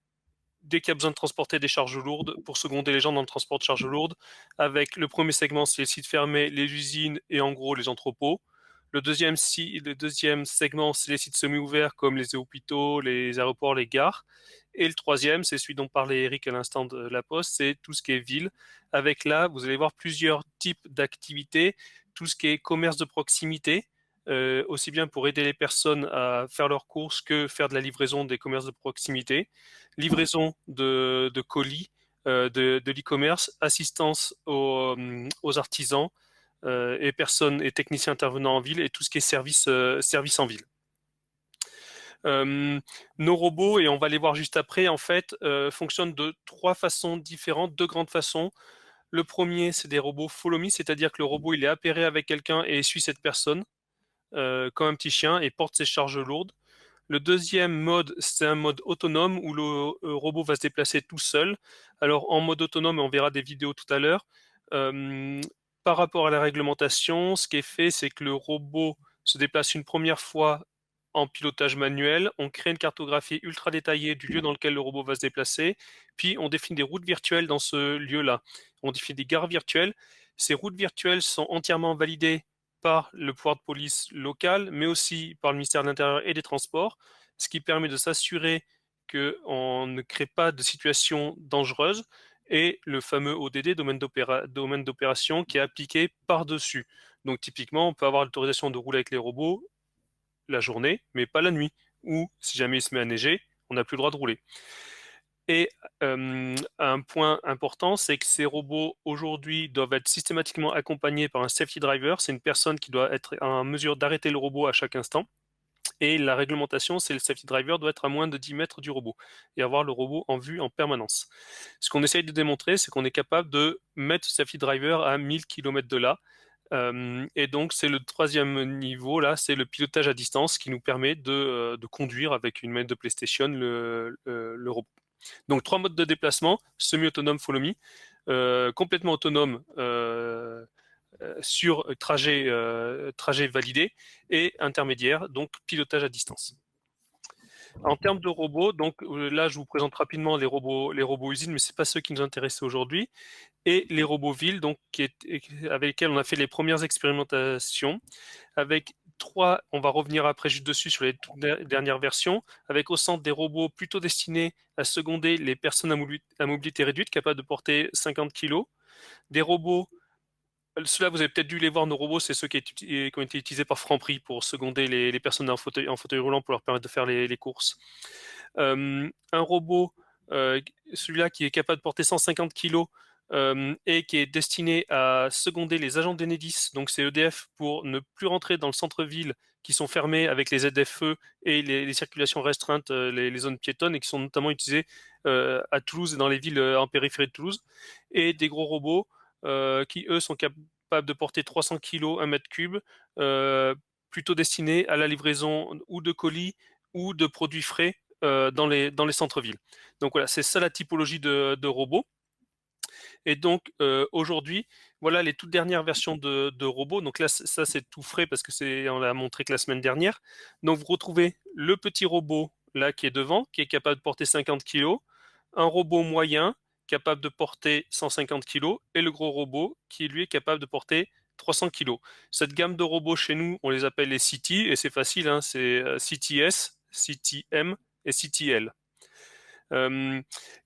dès qu'il y a besoin de transporter des charges lourdes, pour seconder les gens dans le transport de charges lourdes. Avec le premier segment, c'est les sites fermés, les usines et en gros les entrepôts. Le deuxième segment, c'est les sites semi-ouverts comme les hôpitaux, les aéroports, les gares. Et le troisième, c'est celui dont parlait Eric à l'instant de La Poste, c'est tout ce qui est ville. Avec là, vous allez voir plusieurs types d'activités, tout ce qui est commerce de proximité, aussi bien pour aider les personnes à faire leurs courses que faire de la livraison des commerces de proximité, livraison de colis, de l'e-commerce, assistance aux artisans et personnes et techniciens intervenant en ville et tout ce qui est service en ville. Nos robots, et on va les voir juste après, en fait, fonctionnent de 3 façons différentes, 2 grandes façons. Le premier, c'est des robots follow me, c'est-à-dire que le robot il est appairé avec quelqu'un et suit cette personne comme un petit chien et porte ses charges lourdes. Le deuxième mode, c'est un mode autonome où le robot va se déplacer tout seul. Alors en mode autonome, on verra des vidéos tout à l'heure. Par rapport à la réglementation, ce qui est fait, c'est que le robot se déplace une première fois en pilotage manuel. On crée une cartographie ultra détaillée du lieu dans lequel le robot va se déplacer. Puis on définit des routes virtuelles dans ce lieu-là. On définit des gares virtuelles. Ces routes virtuelles sont entièrement validées par le pouvoir de police local, mais aussi par le ministère de l'Intérieur et des Transports, ce qui permet de s'assurer qu'on ne crée pas de situations dangereuses, et le fameux ODD, domaine d'opération, qui est appliqué par-dessus. Donc typiquement, on peut avoir l'autorisation de rouler avec les robots la journée, mais pas la nuit, ou si jamais il se met à neiger, on n'a plus le droit de rouler. Et un point important, c'est que ces robots aujourd'hui doivent être systématiquement accompagnés par un safety driver. C'est une personne qui doit être en mesure d'arrêter le robot à chaque instant. Et la réglementation, c'est le safety driver doit être à moins de 10 mètres du robot et avoir le robot en vue en permanence. Ce qu'on essaye de démontrer, c'est qu'on est capable de mettre ce safety driver à 1000 km de là Et donc, c'est le troisième niveau, là, c'est le pilotage à distance qui nous permet de conduire avec une manette de PlayStation le robot. Donc, 3 modes de déplacement, semi-autonome, follow me, complètement autonome sur trajet validé et intermédiaire, donc pilotage à distance. En termes de robots, donc là, je vous présente rapidement les robots usines, mais c'est pas ceux qui nous intéressent aujourd'hui, et les robots villes, donc avec lesquels on a fait les premières expérimentations, avec 3, on va revenir après juste dessus sur les dernières versions, avec au centre des robots plutôt destinés à seconder les personnes à mobilité réduite, capables de porter 50 kg, des robots. Ceux-là, vous avez peut-être dû les voir, nos robots, c'est ceux qui ont été utilisés par Franprix pour seconder les personnes en fauteuil roulant pour leur permettre de faire les courses. Un robot, celui-là qui est capable de porter 150 kg et qui est destiné à seconder les agents d'Enedis, donc c'est EDF, pour ne plus rentrer dans le centre-ville qui sont fermés avec les ZFE et les circulations restreintes, les zones piétonnes, et qui sont notamment utilisées à Toulouse et dans les villes en périphérie de Toulouse. Et des gros robots qui, eux, sont capables de porter 300 kg, 1 mètre cube, plutôt destinés à la livraison ou de colis ou de produits frais dans les centres-villes. Donc voilà, c'est ça la typologie de robots. Et donc aujourd'hui, voilà les toutes dernières versions de robots. Donc là, ça c'est tout frais parce que on l'a montré que la semaine dernière. Donc vous retrouvez le petit robot là qui est devant, qui est capable de porter 50 kg, un robot moyen capable de porter 150 kg et le gros robot qui lui est capable de porter 300 kg. Cette gamme de robots chez nous, on les appelle les CT et c'est facile, hein, c'est CTS, CTM et CTL.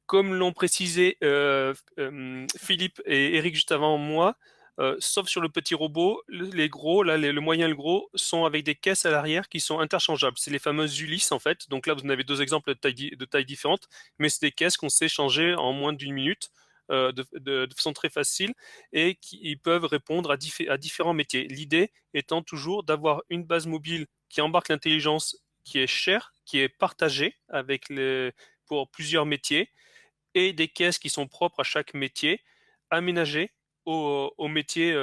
Comme l'ont précisé Philippe et Eric juste avant moi, sauf sur le petit robot, les gros, là, le moyen et le gros, sont avec des caisses à l'arrière qui sont interchangeables. C'est les fameuses Ulysse en fait. Donc là, vous en avez 2 exemples de taille différentes, mais c'est des caisses qu'on sait changer en moins d'une minute. De façon très facile et qui peuvent répondre à différents métiers. L'idée étant toujours d'avoir une base mobile qui embarque l'intelligence qui est chère, qui est partagée pour plusieurs métiers et des caisses qui sont propres à chaque métier, aménagées au métier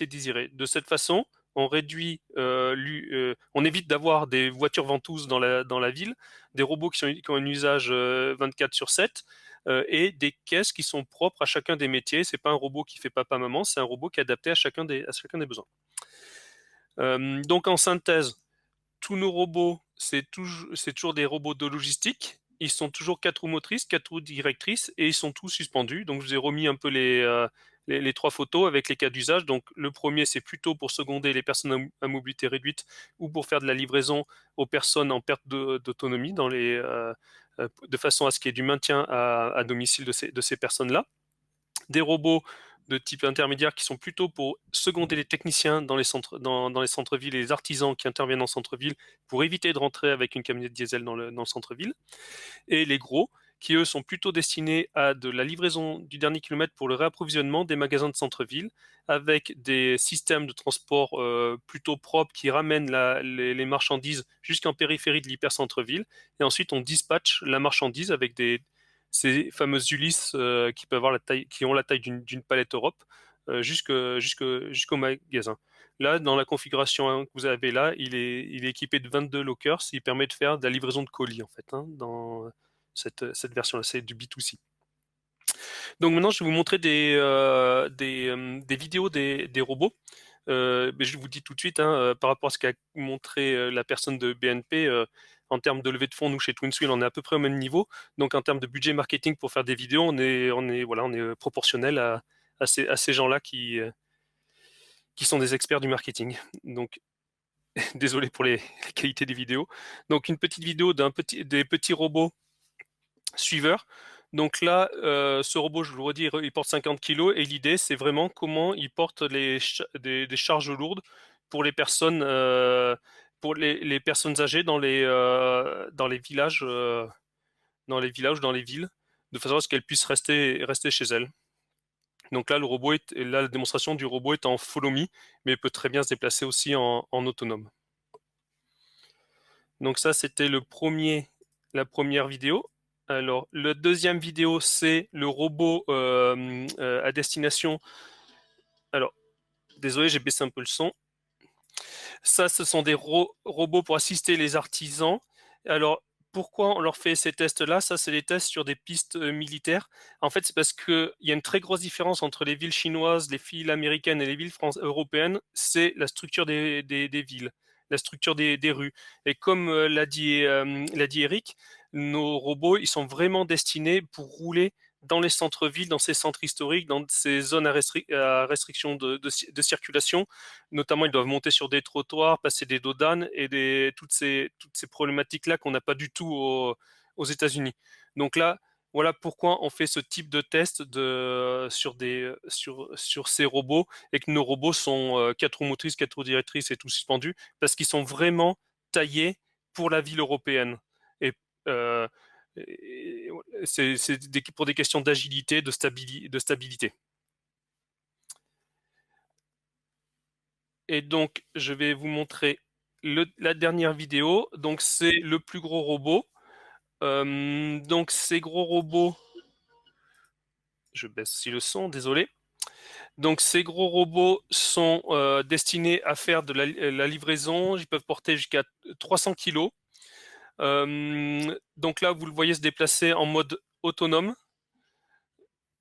désiré. De cette façon, on réduit, on évite d'avoir des voitures ventouses dans la ville, des robots qui ont un usage 24/7 et des caisses qui sont propres à chacun des métiers. C'est pas un robot qui fait papa-maman, c'est un robot qui est adapté à chacun des besoins. Donc en synthèse, tous nos robots, c'est toujours des robots de logistique. Ils sont toujours 4 roues motrices, 4 roues directrices et ils sont tous suspendus. Donc je vous ai remis un peu les 3 photos avec les cas d'usage. Donc le premier, c'est plutôt pour seconder les personnes à mobilité réduite ou pour faire de la livraison aux personnes en perte d'autonomie de façon à ce qu'il y ait du maintien à domicile de ces personnes-là. Des robots de type intermédiaire qui sont plutôt pour seconder les techniciens dans les centres-villes et les artisans qui interviennent en centre-ville pour éviter de rentrer avec une camionnette diesel dans le centre-ville. Et les gros qui, eux, sont plutôt destinés à de la livraison du dernier kilomètre pour le réapprovisionnement des magasins de centre-ville avec des systèmes de transport plutôt propres qui ramènent les marchandises jusqu'en périphérie de l'hypercentre-ville. Et ensuite, on dispatche la marchandise avec ces fameuses Ulysse qui ont la taille d'une palette Europe jusqu'au magasin. Là, dans la configuration que vous avez là, il est équipé de 22 lockers. Il permet de faire de la livraison de colis, en fait, hein, dans cette version-là. C'est du B2C. Donc maintenant, je vais vous montrer des vidéos des robots. Mais je vous dis tout de suite, hein, par rapport à ce qu'a montré la personne de BNP, en termes de levée de fonds, nous chez TwinsWheel, on est à peu près au même niveau. Donc en termes de budget marketing pour faire des vidéos, on est proportionnel à ces gens-là qui sont des experts du marketing. Donc désolé pour les qualités des vidéos. Donc une petite vidéo des petits robots suiveurs. Donc là, ce robot, je vous le redis, il porte 50 kg et l'idée, c'est vraiment comment il porte des charges lourdes pour les personnes, les personnes âgées dans les villages, dans les villes, de façon à ce qu'elles puissent rester chez elles. Donc là, la démonstration du robot est en follow me, mais il peut très bien se déplacer aussi en autonome. Donc ça, c'était la première vidéo. Alors, la deuxième vidéo, c'est le robot à destination. Alors, Désolé, j'ai baissé un peu le son. Ça, ce sont des robots pour assister les artisans. Alors, pourquoi on leur fait ces tests-là? Ça, c'est des tests sur des pistes militaires. En fait, c'est parce qu'il y a une très grosse différence entre les villes chinoises, les villes américaines et les villes européennes. C'est la structure des villes, la structure des rues. Et comme l'a dit Eric, nos robots, ils sont vraiment destinés pour rouler dans les centres-villes, dans ces centres historiques, dans ces zones à restriction de circulation. Notamment, ils doivent monter sur des trottoirs, passer des dos d'âne et toutes ces problématiques-là qu'on n'a pas du tout aux États-Unis. Donc là, voilà pourquoi on fait ce type de test sur ces robots et que nos robots sont 4 roues motrices, 4 roues directrices et tout suspendus, parce qu'ils sont vraiment taillés pour la ville européenne. Et, euh, c'est pour des questions d'agilité, de stabilité. Et donc, je vais vous montrer la dernière vidéo. Donc, c'est le plus gros robot. Donc, ces gros robots... Je baisse aussi le son, désolé. Donc, ces gros robots sont destinés à faire de la livraison. Ils peuvent porter jusqu'à 300 kg. Donc là, vous le voyez se déplacer en mode autonome.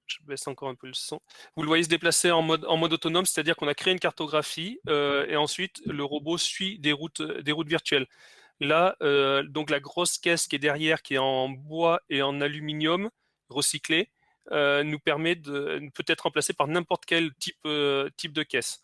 Je baisse encore un peu le son. Vous le voyez se déplacer en mode autonome, c'est-à-dire qu'on a créé une cartographie et ensuite le robot suit des routes virtuelles. Là, donc la grosse caisse qui est derrière, qui est en bois et en aluminium recyclé, nous permet de peut être remplacé par n'importe quel type de caisse.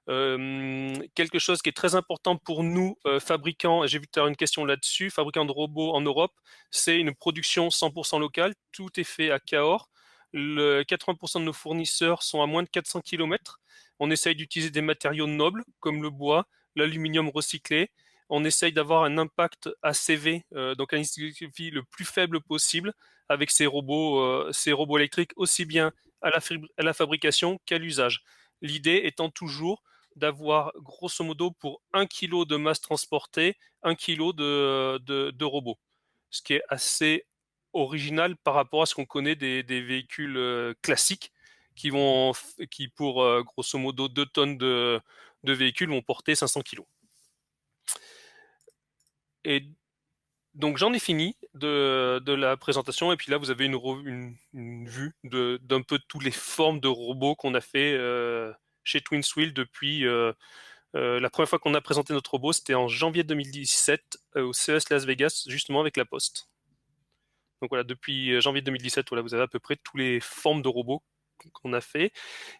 Quelque chose qui est très important pour nous, fabricants, j'ai vu tout à l'heure une question là-dessus, fabricants de robots en Europe, c'est une production 100% locale, tout est fait à Cahors. 80% de nos fournisseurs sont à moins de 400 km. On essaye d'utiliser des matériaux nobles comme le bois, l'aluminium recyclé. On essaye d'avoir un impact ACV, donc un indice de vie le plus faible possible avec ces robots électriques, aussi bien à la fabrication qu'à l'usage. L'idée étant toujours d'avoir grosso modo pour 1 kg de masse transportée, 1 kg de robots. Ce qui est assez original par rapport à ce qu'on connaît des véhicules classiques qui pour grosso modo 2 tonnes de véhicules vont porter 500 kg. Et donc j'en ai fini de la présentation et puis là vous avez une vue d'un peu toutes les formes de robots qu'on a fait chez Twinswheel depuis la première fois qu'on a présenté notre robot, c'était en janvier 2017 au CES Las Vegas, justement avec la Poste. Donc voilà, depuis janvier 2017, voilà, vous avez à peu près toutes les formes de robots qu'on a fait.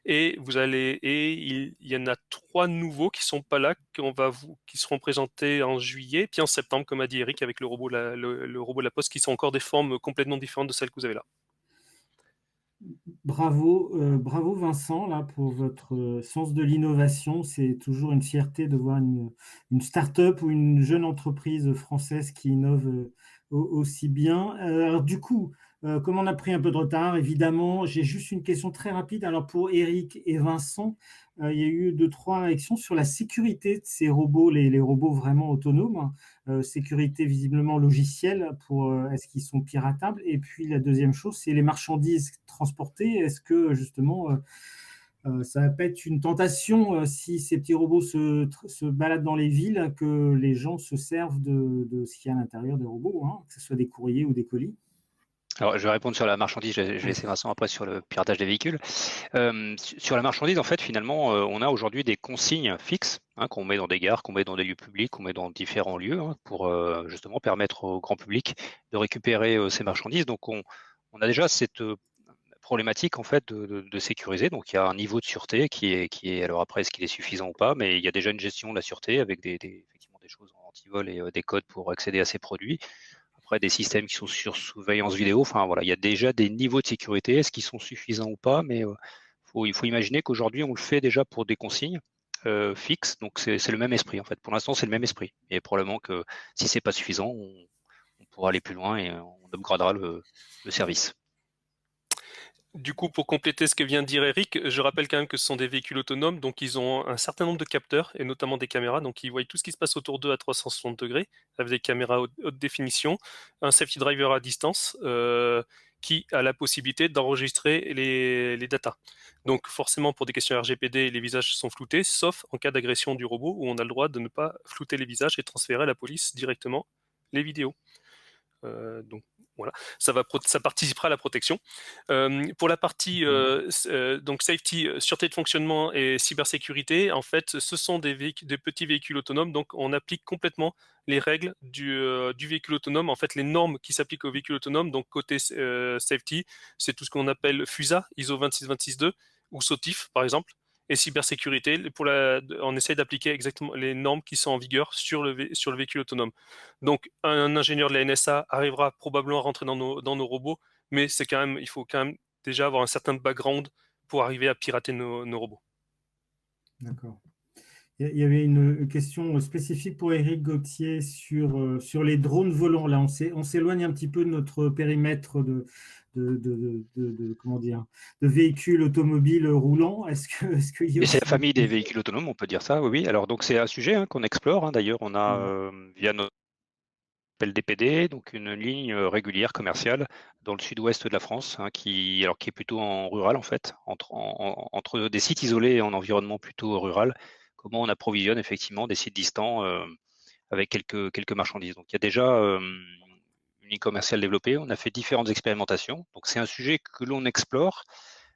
Et il y en a 3 nouveaux qui sont pas là, qui seront présentés en juillet, puis en septembre, comme a dit Eric, avec le robot de la Poste, qui sont encore des formes complètement différentes de celles que vous avez là. Bravo, bravo Vincent là, pour votre sens de l'innovation. C'est toujours une fierté de voir une start-up ou une jeune entreprise française qui innove aussi bien. Alors du coup, comme on a pris un peu de retard, évidemment, j'ai juste une question très rapide. Alors pour Eric et Vincent, il y a eu 2-3 réactions sur la sécurité de ces robots, les robots vraiment autonomes. Sécurité visiblement logicielle pour est-ce qu'ils sont piratables, et puis la deuxième chose c'est les marchandises transportées, est-ce que justement ça va pas être une tentation si ces petits robots se baladent dans les villes, que les gens se servent de ce qu'il y a à l'intérieur des robots, hein, que ce soit des courriers ou des colis. Alors, je vais répondre sur la marchandise, je vais laisser Vincent après sur le piratage des véhicules. Sur la marchandise, en fait, finalement, on a aujourd'hui des consignes fixes qu'on met dans des gares, qu'on met dans des lieux publics, qu'on met dans différents lieux pour justement permettre au grand public de récupérer ces marchandises. Donc, on a déjà cette problématique en fait de sécuriser. Donc, il y a un niveau de sûreté qui est alors après, est-ce qu'il est suffisant ou pas, mais il y a déjà une gestion de la sûreté avec effectivement des choses en anti-vol et des codes pour accéder à ces produits. Après, des systèmes qui sont sur surveillance vidéo. Enfin, voilà, il y a déjà des niveaux de sécurité. Est-ce qu'ils sont suffisants ou pas? Mais il faut imaginer qu'aujourd'hui, on le fait déjà pour des consignes fixes. Donc, c'est le même esprit, en fait. Pour l'instant, c'est le même esprit. Et probablement que si c'est pas suffisant, on pourra aller plus loin et on upgradera le service. Du coup, pour compléter ce que vient de dire Eric, je rappelle quand même que ce sont des véhicules autonomes, donc ils ont un certain nombre de capteurs, et notamment des caméras, donc ils voient tout ce qui se passe autour d'eux à 360 degrés, avec des caméras haute définition, un safety driver à distance, qui a la possibilité d'enregistrer les datas. Donc forcément, pour des questions RGPD, les visages sont floutés, sauf en cas d'agression du robot où on a le droit de ne pas flouter les visages et transférer à la police directement les vidéos. Donc voilà, ça participera à la protection. Pour la partie donc safety, sûreté de fonctionnement et cybersécurité, en fait, ce sont des petits véhicules autonomes, donc on applique complètement les règles du véhicule autonome, en fait les normes qui s'appliquent au véhicule autonome. Donc côté safety, c'est tout ce qu'on appelle FUSA, ISO 26262 ou SOTIF par exemple. Et cybersécurité, on essaie d'appliquer exactement les normes qui sont en vigueur sur le véhicule autonome. Donc, un ingénieur de la NSA arrivera probablement à rentrer dans nos robots, mais il faut quand même déjà avoir un certain background pour arriver à pirater nos robots. D'accord. Il y avait une question spécifique pour Éric Gauthier sur les drones volants. Là, on s'éloigne un petit peu de notre périmètre comment dire, de véhicules automobiles roulants. Et c'est la famille des véhicules autonomes, on peut dire ça, oui. Alors, donc, c'est un sujet qu'on explore. D'ailleurs, on a, via notre DPD, donc une ligne régulière commerciale dans le sud-ouest de la France, qui est plutôt en rural, en fait, entre des sites isolés et en environnement plutôt rural. Comment on approvisionne effectivement des sites distants avec quelques marchandises. Donc, il y a déjà une ligne commerciale développée. On a fait différentes expérimentations. Donc, c'est un sujet que l'on explore.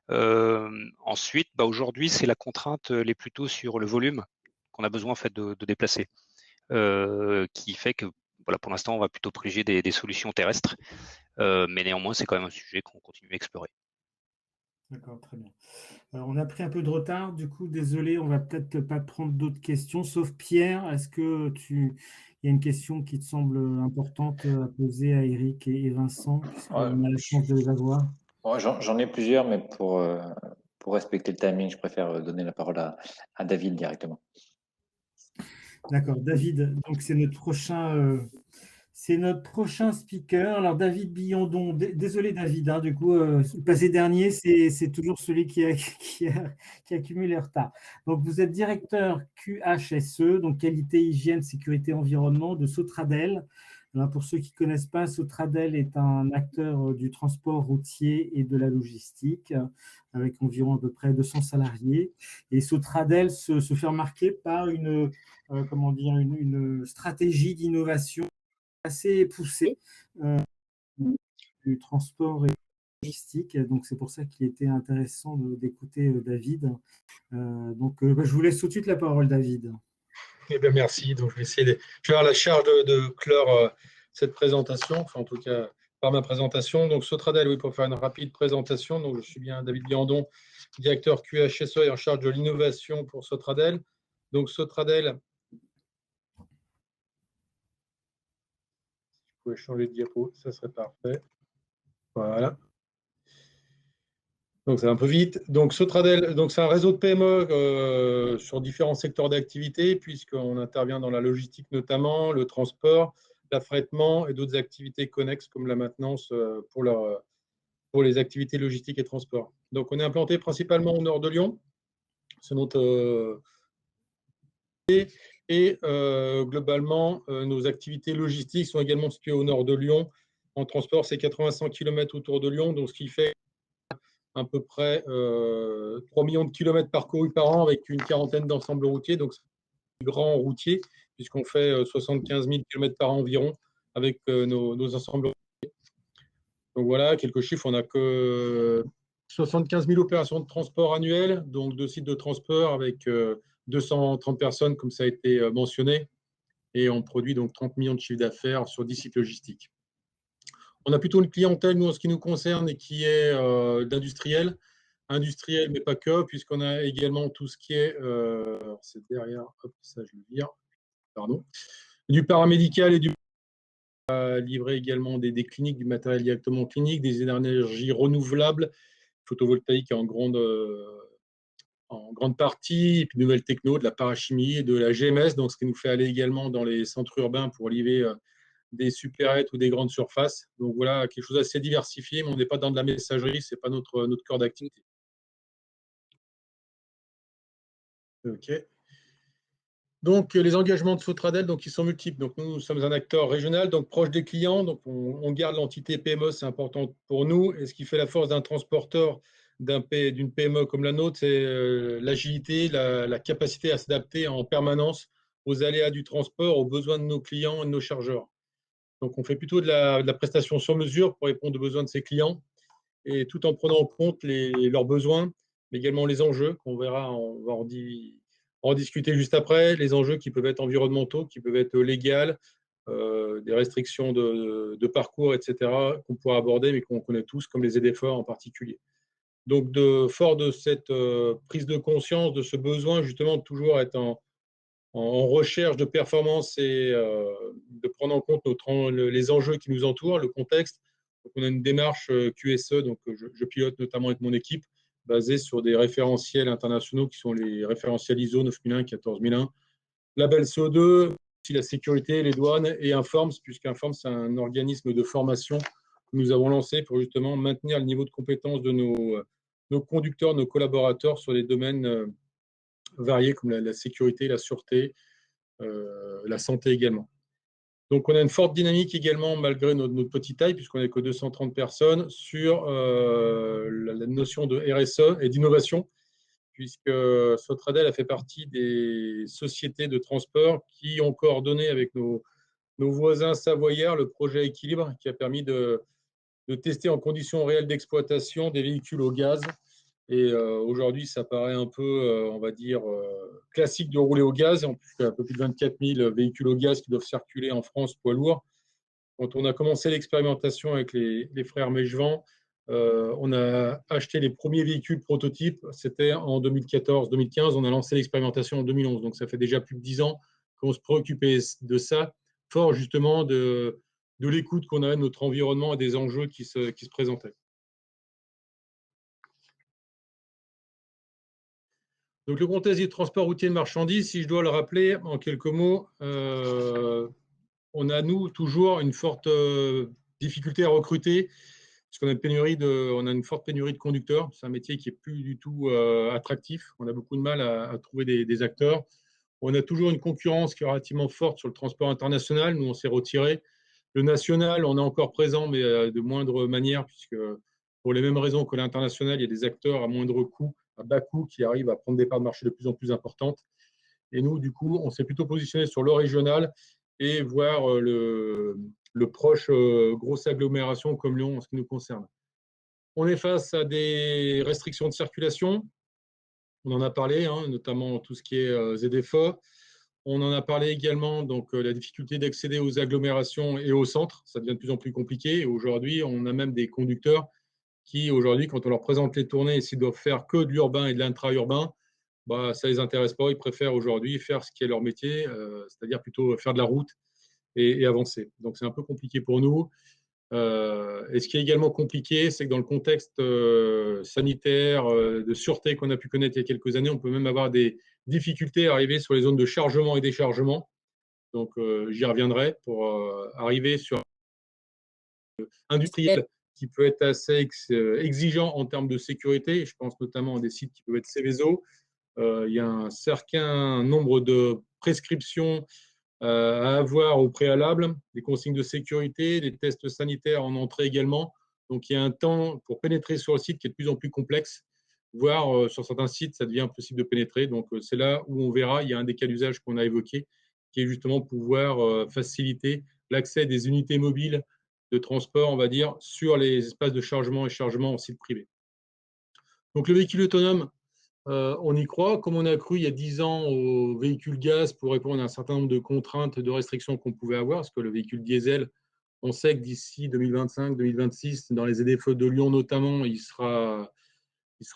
Ensuite, aujourd'hui, c'est la contrainte elle est plutôt sur le volume qu'on a besoin en fait de déplacer, qui fait que voilà, pour l'instant, on va plutôt privilégier des solutions terrestres, mais néanmoins, c'est quand même un sujet qu'on continue à explorer. D'accord, très bien. Alors, on a pris un peu de retard, du coup, désolé, on va peut-être pas prendre d'autres questions, sauf Pierre, est-ce que il y a une question qui te semble importante à poser à Éric et Vincent, puisqu'on a la chance de les avoir? J'en ai plusieurs, mais pour respecter le timing, je préfère donner la parole à David directement. D'accord, David, donc c'est notre prochain speaker. Alors, David Biondon, désolé David, du coup, le passé dernier, c'est toujours celui qui accumule les retards. Donc, vous êtes directeur QHSE, donc qualité, hygiène, sécurité, environnement de Sotradel. Alors, pour ceux qui ne connaissent pas, Sotradel est un acteur du transport routier et de la logistique, avec environ à peu près 200 salariés. Et Sotradel se fait remarquer par une stratégie d'innovation assez poussée du transport et logistique. Donc, c'est pour ça qu'il était intéressant d'écouter David. Donc, je vous laisse tout de suite la parole, David. Eh bien, merci. Donc, je vais avoir la charge de clore cette présentation, enfin, en tout cas, par ma présentation. Donc, Sotradel, oui, pour faire une rapide présentation. Donc, je suis bien David Biandon, directeur QHSE et en charge de l'innovation pour Sotradel. Donc, Sotradel, si vous pouvez changer de diapo, ça serait parfait. Voilà. Donc, c'est un peu vite. Donc, Sotradel, c'est un réseau de PME sur différents secteurs d'activité, puisqu'on intervient dans la logistique notamment, le transport, l'affrètement et d'autres activités connexes comme la maintenance pour les activités logistiques et transport. Donc, on est implanté principalement au nord de Lyon. C'est notre globalement, nos activités logistiques sont également situées au nord de Lyon. En transport, c'est 85 km autour de Lyon, donc ce qui fait à peu près 3 millions de kilomètres parcourus par an avec une quarantaine d'ensembles routiers. Donc, c'est un grand routier, puisqu'on fait 75 000 kilomètres par an environ avec nos ensembles routiers. Donc, voilà, quelques chiffres. On n'a que 75 000 opérations de transport annuelles, donc 2 sites de transport avec 230 personnes, comme ça a été mentionné. Et on produit donc 30 millions de chiffres d'affaires sur 10 sites logistiques. On a plutôt une clientèle, nous, en ce qui nous concerne, et qui est d'industriel, mais pas que, puisqu'on a également tout ce qui est, c'est derrière, hop, ça je le vire, pardon, du paramédical et du livrer également des cliniques, du matériel directement clinique, des énergies renouvelables, photovoltaïques en grande partie, et puis de nouvelles techno, de la parachimie et de la GMS, donc ce qui nous fait aller également dans les centres urbains pour livrer des supérettes ou des grandes surfaces. Donc voilà, quelque chose d'assez diversifié, mais on n'est pas dans de la messagerie, ce n'est pas notre cœur d'activité. OK. Donc, les engagements de Sotradel, donc, ils sont multiples. Donc, nous sommes un acteur régional, donc proche des clients. Donc, on garde l'entité PME, c'est important pour nous. Et ce qui fait la force d'un transporteur, d'une PME comme la nôtre, c'est l'agilité, la capacité à s'adapter en permanence aux aléas du transport, aux besoins de nos clients et de nos chargeurs. Donc, on fait plutôt de la prestation sur mesure pour répondre aux besoins de ses clients, et tout en prenant en compte leurs besoins, mais également les enjeux qu'on verra, on va en discuter juste après, les enjeux qui peuvent être environnementaux, qui peuvent être légaux, des restrictions de parcours, etc., qu'on pourra aborder, mais qu'on connaît tous, comme les ZFE en particulier. Donc, fort de cette prise de conscience, de ce besoin justement de toujours être en recherche de performance et de prendre en compte les enjeux qui nous entourent, le contexte. Donc, on a une démarche QSE, donc je pilote notamment avec mon équipe, basée sur des référentiels internationaux qui sont les référentiels ISO 9001, 14001, label CO2, aussi la sécurité, les douanes et Informs, puisqu'Informs, c'est un organisme de formation que nous avons lancé pour justement maintenir le niveau de compétence de nos conducteurs, nos collaborateurs sur des domaines variés comme la sécurité, la sûreté, la santé également. Donc, on a une forte dynamique également, malgré notre petite taille, puisqu'on n'est que 230 personnes, sur la notion de RSE et d'innovation, puisque Sotradel a fait partie des sociétés de transport qui ont coordonné avec nos voisins savoyards le projet Équilibre, qui a permis de tester en conditions réelles d'exploitation des véhicules au gaz. Et aujourd'hui, ça paraît un peu, on va dire, classique de rouler au gaz. En plus, il y a un peu plus de 24 000 véhicules au gaz qui doivent circuler en France, poids lourds. Quand on a commencé l'expérimentation avec les frères Mégevant, on a acheté les premiers véhicules prototypes. C'était en 2014-2015. On a lancé l'expérimentation en 2011. Donc, ça fait déjà plus de 10 ans qu'on se préoccupait de ça, fort justement de l'écoute qu'on avait de notre environnement et des enjeux qui se présentaient. Donc, le contexte du transport routier de marchandises, si je dois le rappeler en quelques mots, on a, nous, toujours une forte difficulté à recruter, parce qu'on a une forte pénurie de conducteurs. C'est un métier qui n'est plus du tout attractif. On a beaucoup de mal à trouver des acteurs. On a toujours une concurrence qui est relativement forte sur le transport international. Nous, on s'est retiré. Le national, on est encore présent, mais de moindre manière, puisque pour les mêmes raisons que l'international, il y a des acteurs à moindre coût, à bas coût, qui arrivent à prendre des parts de marché de plus en plus importantes. Et nous, du coup, on s'est plutôt positionné sur le régional et voir le proche grosse agglomération comme Lyon en ce qui nous concerne. On est face à des restrictions de circulation. On en a parlé, hein, notamment tout ce qui est ZFE. On en a parlé également, donc la difficulté d'accéder aux agglomérations et aux centres. Ça devient de plus en plus compliqué. Aujourd'hui, on a même des conducteurs qui, aujourd'hui, quand on leur présente les tournées et s'ils doivent faire que de l'urbain et de l'intra-urbain, bah, ça ne les intéresse pas. Ils préfèrent aujourd'hui faire ce qui est leur métier, c'est-à-dire plutôt faire de la route et avancer. Donc, c'est un peu compliqué pour nous. Et ce qui est également compliqué, c'est que dans le contexte sanitaire, de sûreté qu'on a pu connaître il y a quelques années, on peut même avoir des difficultés à arriver sur les zones de chargement et déchargement. Donc, j'y reviendrai pour arriver sur industriel qui peut être assez exigeant en termes de sécurité. Je pense notamment à des sites qui peuvent être Céveso. Il y a un certain nombre de prescriptions à avoir au préalable, des consignes de sécurité, des tests sanitaires en entrée également. Donc, il y a un temps pour pénétrer sur le site qui est de plus en plus complexe, voire sur certains sites, ça devient impossible de pénétrer. Donc, c'est là où on verra, il y a un des cas d'usage qu'on a évoqué, qui est justement pouvoir faciliter l'accès des unités mobiles de transport, on va dire, sur les espaces de chargement et chargement en site privé. Donc, le véhicule autonome, on y croit, comme on a cru il y a 10 ans aux véhicules gaz pour répondre à un certain nombre de contraintes, de restrictions qu'on pouvait avoir, parce que le véhicule diesel, on sait que d'ici 2025-2026, dans les ZFE de Lyon notamment, il sera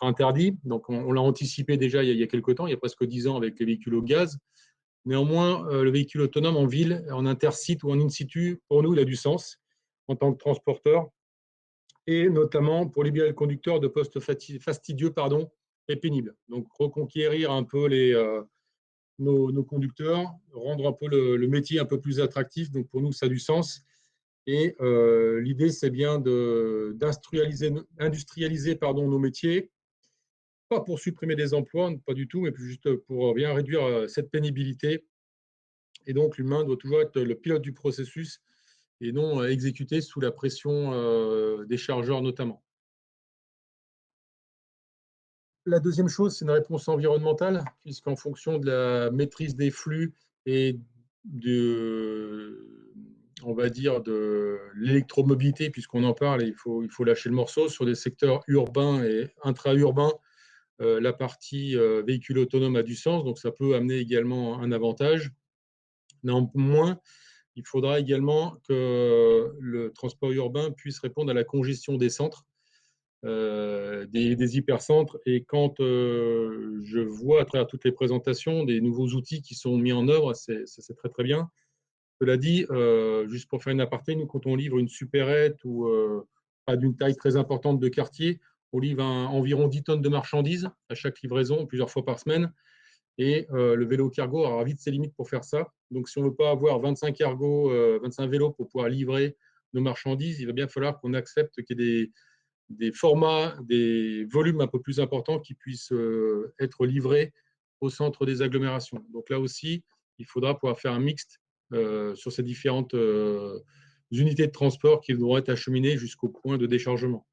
interdit. Donc, on l'a anticipé déjà il y a quelques temps, il y a presque 10 ans avec les véhicules au gaz. Néanmoins, le véhicule autonome en ville, en intercity ou en in-situ, pour nous, il a du sens en tant que transporteur, et notamment pour libérer le conducteur de postes fastidieux et pénibles. Donc, reconquérir un peu nos conducteurs, rendre un peu le métier un peu plus attractif. Donc, pour nous, ça a du sens. Et l'idée, c'est bien d'industrialiser nos métiers, pas pour supprimer des emplois, pas du tout, mais juste pour bien réduire cette pénibilité Et donc, l'humain doit toujours être le pilote du processus et non exécuter sous la pression des chargeurs notamment. La deuxième chose, c'est une réponse environnementale, puisqu'en fonction de la maîtrise des flux et on va dire, de l'électromobilité, puisqu'on en parle, il faut lâcher le morceau sur des secteurs urbains et intra-urbains. La partie véhicule autonome a du sens, donc ça peut amener également un avantage. Néanmoins, il faudra également que le transport urbain puisse répondre à la congestion des centres, des hypercentres. Et quand je vois à travers toutes les présentations des nouveaux outils qui sont mis en œuvre, c'est très très bien. Cela dit, juste pour faire une aparté, nous, quand on livre une supérette ou pas d'une taille très importante de quartier, on livre environ 10 tonnes de marchandises à chaque livraison, plusieurs fois par semaine. Et le vélo cargo aura vite ses limites pour faire ça. Donc, si on ne veut pas avoir 25 cargos, 25 vélos pour pouvoir livrer nos marchandises, il va bien falloir qu'on accepte qu'il y ait des formats, des volumes un peu plus importants qui puissent être livrés au centre des agglomérations. Donc là aussi, il faudra pouvoir faire un mixte sur ces différentes unités de transport qui devront être acheminées jusqu'au point de déchargement.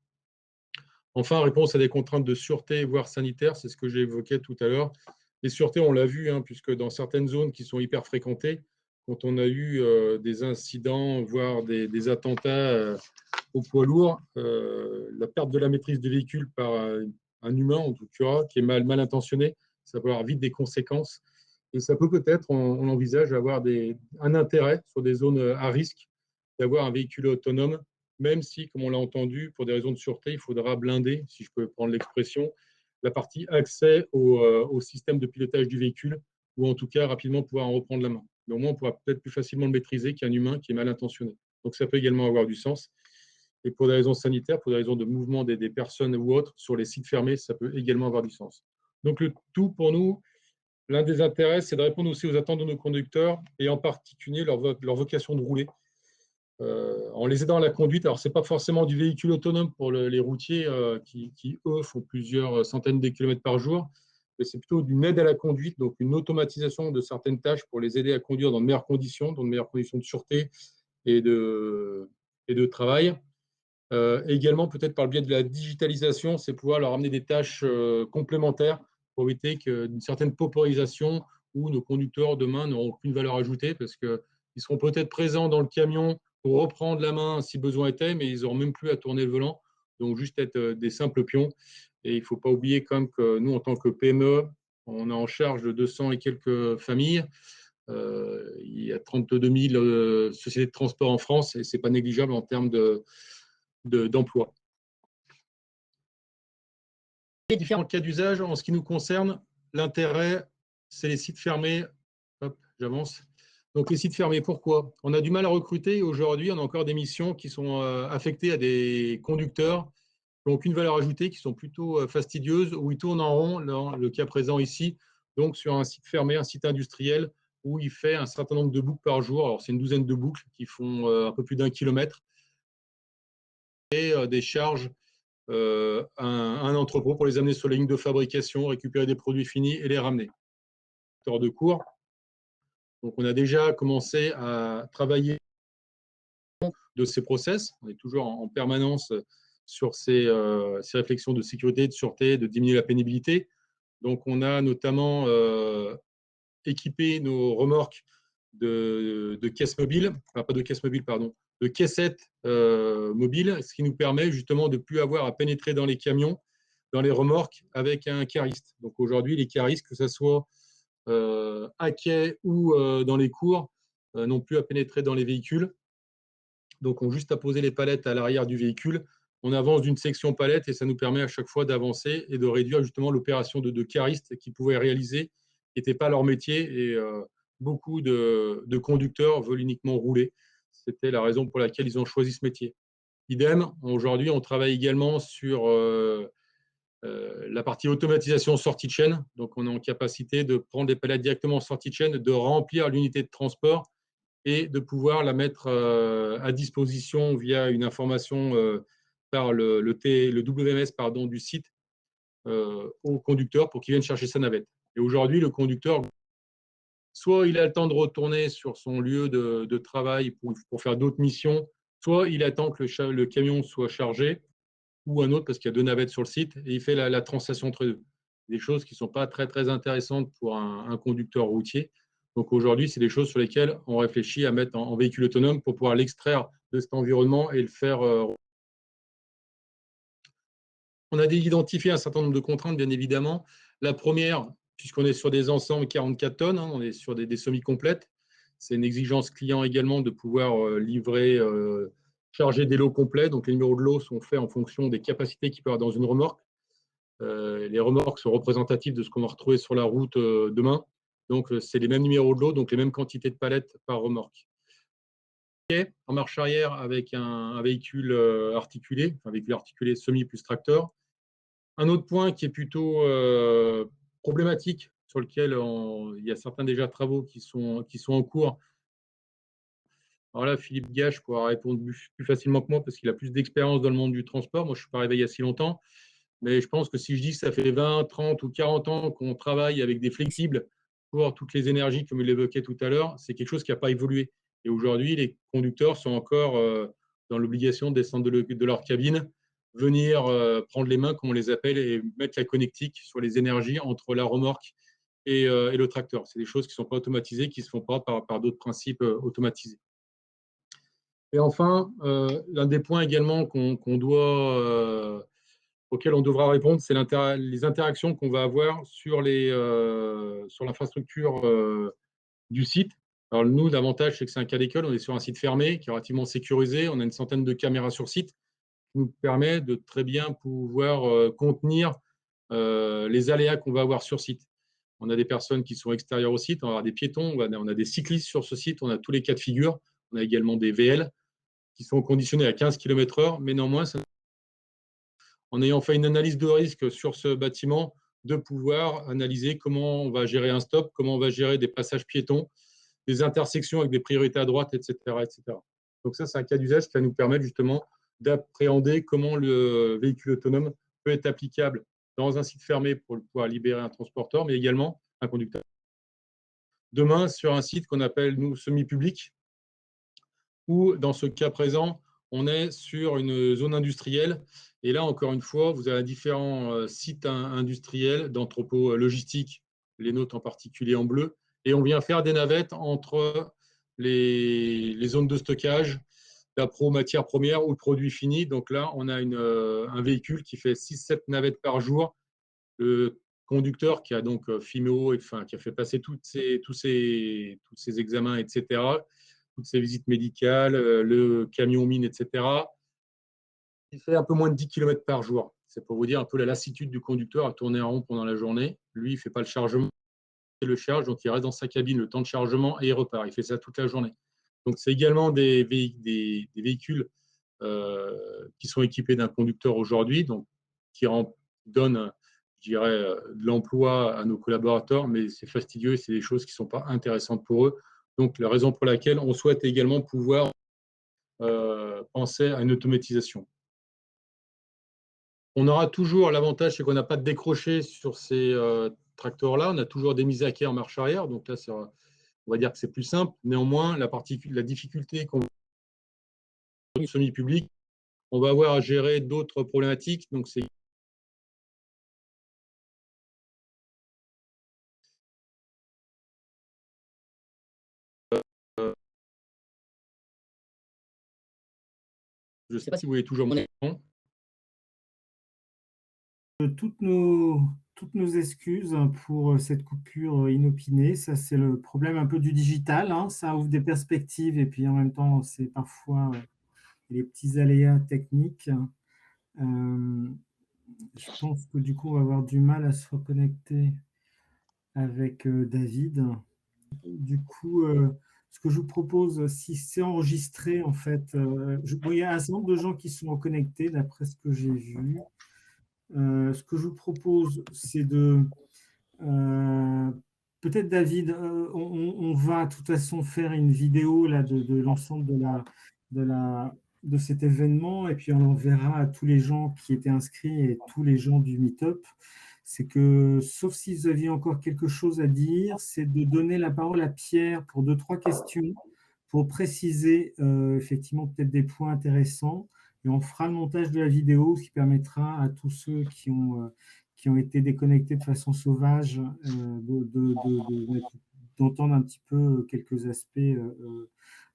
Enfin, réponse à des contraintes de sûreté, voire sanitaires, c'est ce que j'ai évoqué tout à l'heure. Les sûretés, on l'a vu, puisque dans certaines zones qui sont hyper fréquentées, quand on a eu des incidents, voire des attentats au poids lourd, la perte de la maîtrise du véhicule par un humain, en tout cas, qui est mal intentionné, ça peut avoir vite des conséquences. Et ça peut peut-être, on envisage avoir un intérêt sur des zones à risque d'avoir un véhicule autonome, même si, comme on l'a entendu, pour des raisons de sûreté, il faudra blinder, si je peux prendre l'expression, la partie accès au système de pilotage du véhicule, ou en tout cas rapidement pouvoir en reprendre la main. Mais au moins, on pourra peut-être plus facilement le maîtriser qu'un humain qui est mal intentionné. Donc ça peut également avoir du sens. Et pour des raisons sanitaires, pour des raisons de mouvement des personnes ou autres, sur les sites fermés, ça peut également avoir du sens. Donc le tout pour nous, l'un des intérêts, c'est de répondre aussi aux attentes de nos conducteurs et en particulier leur vocation de rouler. En les aidant à la conduite, alors ce n'est pas forcément du véhicule autonome pour les routiers qui, eux, font plusieurs centaines de kilomètres par jour, mais c'est plutôt d'une aide à la conduite, donc une automatisation de certaines tâches pour les aider à conduire dans de meilleures conditions, de sûreté et de travail. Également, peut-être par le biais de la digitalisation, c'est pouvoir leur amener des tâches complémentaires pour éviter qu'une certaine pauperisation où nos conducteurs demain n'auront aucune valeur ajoutée parce qu'ils seront peut-être présents dans le camion pour reprendre la main si besoin était, mais ils n'auront même plus à tourner le volant, donc juste être des simples pions. Et il ne faut pas oublier quand même que nous, en tant que PME, on est en charge de 200 et quelques familles. Il y a 32 000 sociétés de transport en France et ce n'est pas négligeable en termes d'emploi. Les différents cas d'usage, en ce qui nous concerne, l'intérêt, c'est les sites fermés. Hop, j'avance. Donc, les sites fermés, pourquoi? On a du mal à recruter. Aujourd'hui, on a encore des missions qui sont affectées à des conducteurs qui n'ont aucune valeur ajoutée, qui sont plutôt fastidieuses, où ils tournent en rond, dans le cas présent ici, donc sur un site fermé, un site industriel, où il fait un certain nombre de boucles par jour. Alors, c'est une douzaine de boucles qui font un peu plus d'1 kilomètre. Et des charges un entrepôt pour les amener sur la ligne de fabrication, récupérer des produits finis et les ramener. Heures de cours. Donc, on a déjà commencé à travailler de ces process. On est toujours en permanence sur ces réflexions de sécurité, de sûreté, de diminuer la pénibilité. Donc, on a notamment équipé nos remorques de caisses mobiles, enfin pas de caisses mobiles, pardon, de caissettes mobiles, ce qui nous permet justement de ne plus avoir à pénétrer dans les camions, dans les remorques avec un cariste. Donc aujourd'hui, les caristes, que ce soit à quai ou dans les cours, n'ont plus à pénétrer dans les véhicules. Donc on a juste à poser les palettes à l'arrière du véhicule. On avance d'une section palette et ça nous permet à chaque fois d'avancer et de réduire justement l'opération de caristes qu'ils pouvaient réaliser, qui n'était pas leur métier. Et beaucoup de conducteurs veulent uniquement rouler. C'était la raison pour laquelle ils ont choisi ce métier. Idem, aujourd'hui, on travaille également sur la partie automatisation sortie de chaîne. Donc, on est en capacité de prendre des palettes directement en sortie de chaîne, de remplir l'unité de transport et de pouvoir la mettre à disposition via une information par le WMS du site au conducteur pour qu'il vienne chercher sa navette. Et aujourd'hui, le conducteur soit il a le temps de retourner sur son lieu de travail pour faire d'autres missions, soit il attend que le camion soit chargé, ou un autre parce qu'il y a 2 navettes sur le site, et il fait la translation entre deux. Des choses qui ne sont pas très, très intéressantes pour un conducteur routier. Donc aujourd'hui, c'est des choses sur lesquelles on réfléchit à mettre en véhicule autonome pour pouvoir l'extraire de cet environnement et le faire. On a identifié un certain nombre de contraintes, bien évidemment. La première, puisqu'on est sur des ensembles 44 tonnes, on est sur des semi-complètes, c'est une exigence client également de pouvoir livrer, charger des lots complets. Donc les numéros de lots sont faits en fonction des capacités qu'il peut y avoir dans une remorque. Les remorques sont représentatives de ce qu'on va retrouver sur la route demain. Donc c'est les mêmes numéros de lots, donc les mêmes quantités de palettes par remorque. En marche arrière avec un véhicule articulé, enfin véhicule articulé semi plus tracteur. Un autre point qui est plutôt problématique, sur lequel il y a certains déjà travaux qui sont en cours. Alors là, Philippe Gache pourra répondre plus facilement que moi parce qu'il a plus d'expérience dans le monde du transport. Moi, je ne suis pas arrivé il y a si longtemps. Mais je pense que si je dis que ça fait 20, 30 ou 40 ans qu'on travaille avec des flexibles pour toutes les énergies, comme il l'évoquait tout à l'heure, c'est quelque chose qui n'a pas évolué. Et aujourd'hui, les conducteurs sont encore dans l'obligation de descendre de leur cabine, venir prendre les mains, comme on les appelle, et mettre la connectique sur les énergies entre la remorque et le tracteur. C'est des choses qui ne sont pas automatisées, qui ne se font pas par d'autres principes automatisés. Et enfin, l'un des points également auxquels on devra répondre, c'est les interactions qu'on va avoir sur l'infrastructure du site. Alors nous, l'avantage, c'est que c'est un cas d'école, on est sur un site fermé, qui est relativement sécurisé, on a une centaine de caméras sur site, qui nous permet de très bien pouvoir contenir les aléas qu'on va avoir sur site. On a des personnes qui sont extérieures au site, on va avoir des piétons, on a des cyclistes sur ce site, on a tous les cas de figure, on a également des VL qui sont conditionnés à 15 km/h, mais néanmoins, en ayant fait une analyse de risque sur ce bâtiment, de pouvoir analyser comment on va gérer un stop, comment on va gérer des passages piétons, des intersections avec des priorités à droite, etc. etc. Donc ça, c'est un cas d'usage qui va nous permettre justement d'appréhender comment le véhicule autonome peut être applicable dans un site fermé pour pouvoir libérer un transporteur, mais également un conducteur. Demain, sur un site qu'on appelle, nous, semi-public, où, dans ce cas présent, on est sur une zone industrielle. Et là, encore une fois, vous avez différents sites industriels d'entrepôts logistiques, les nôtres en particulier en bleu, et on vient faire des navettes entre les zones de stockage, d'appro matières premières ou de produits finis. Donc là, on a un véhicule qui fait 6-7 navettes par jour. Le conducteur qui a donc FIMEO, qui a fait passer tous ces examens, etc., toutes ces visites médicales, le camion mine, etc., il fait un peu moins de 10 km par jour. C'est pour vous dire un peu la lassitude du conducteur à tourner en rond pendant la journée. Lui, il ne fait pas le chargement, il le charge, donc il reste dans sa cabine le temps de chargement et il repart. Il fait ça toute la journée. Donc, c'est également des véhicules qui sont équipés d'un conducteur aujourd'hui, donc qui donnent, je dirais, de l'emploi à nos collaborateurs, mais c'est fastidieux et c'est des choses qui ne sont pas intéressantes pour eux. Donc, la raison pour laquelle on souhaite également pouvoir penser à une automatisation. On aura toujours l'avantage, c'est qu'on n'a pas de décroché sur ces tracteurs-là. On a toujours des mises à quai en marche arrière. Donc là, on va dire que c'est plus simple. Néanmoins, la difficulté qu'on a semi-public, on va avoir à gérer d'autres problématiques. Donc, c'est je ne sais pas si vous voulez toujours me répondre. Toutes nos excuses pour cette coupure inopinée. Ça, c'est le problème un peu du digital, hein. Ça ouvre des perspectives et puis en même temps, c'est parfois les petits aléas techniques. Je pense que du coup, on va avoir du mal à se reconnecter avec David. Du coup, ce que je vous propose, si c'est enregistré, en fait, il y a un certain nombre de gens qui sont connectés, d'après ce que j'ai vu. Ce que je vous propose, c'est peut-être David, on va de toute façon faire une vidéo là, de l'ensemble de cet événement et puis on l'enverra à tous les gens qui étaient inscrits et tous les gens du Meetup. c'est que, sauf si vous aviez encore quelque chose à dire, c'est de donner la parole à Pierre pour 2-3 questions, pour préciser effectivement peut-être des points intéressants. Et on fera le montage de la vidéo, ce qui permettra à tous ceux qui ont été déconnectés de façon sauvage d'entendre un petit peu quelques aspects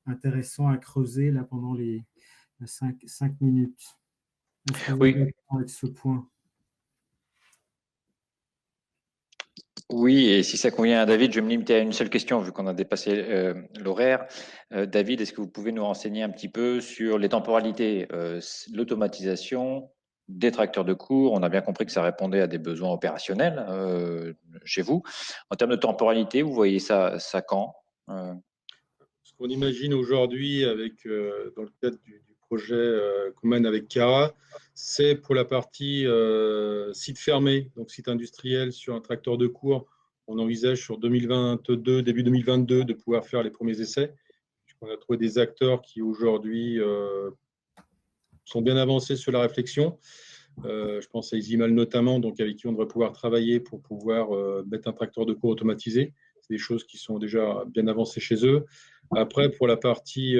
intéressants à creuser là, pendant les 5 minutes. Est-ce que vous êtes d'accord avec ce point? Oui, et si ça convient à David, je vais me limiter à une seule question vu qu'on a dépassé l'horaire. David, est-ce que vous pouvez nous renseigner un petit peu sur les temporalités, l'automatisation des tracteurs de cours? On a bien compris que ça répondait à des besoins opérationnels chez vous. En termes de temporalité, vous voyez ça quand? Ce qu'on imagine aujourd'hui avec, dans le cadre du projet qu'on mène avec Cara, c'est pour la partie site fermé, donc site industriel sur un tracteur de cours. On envisage sur 2022, début 2022, de pouvoir faire les premiers essais. On a trouvé des acteurs qui aujourd'hui sont bien avancés sur la réflexion. Je pense à Easymal notamment, donc avec qui on devrait pouvoir travailler pour pouvoir mettre un tracteur de cours automatisé. C'est des choses qui sont déjà bien avancées chez eux. Après, pour la partie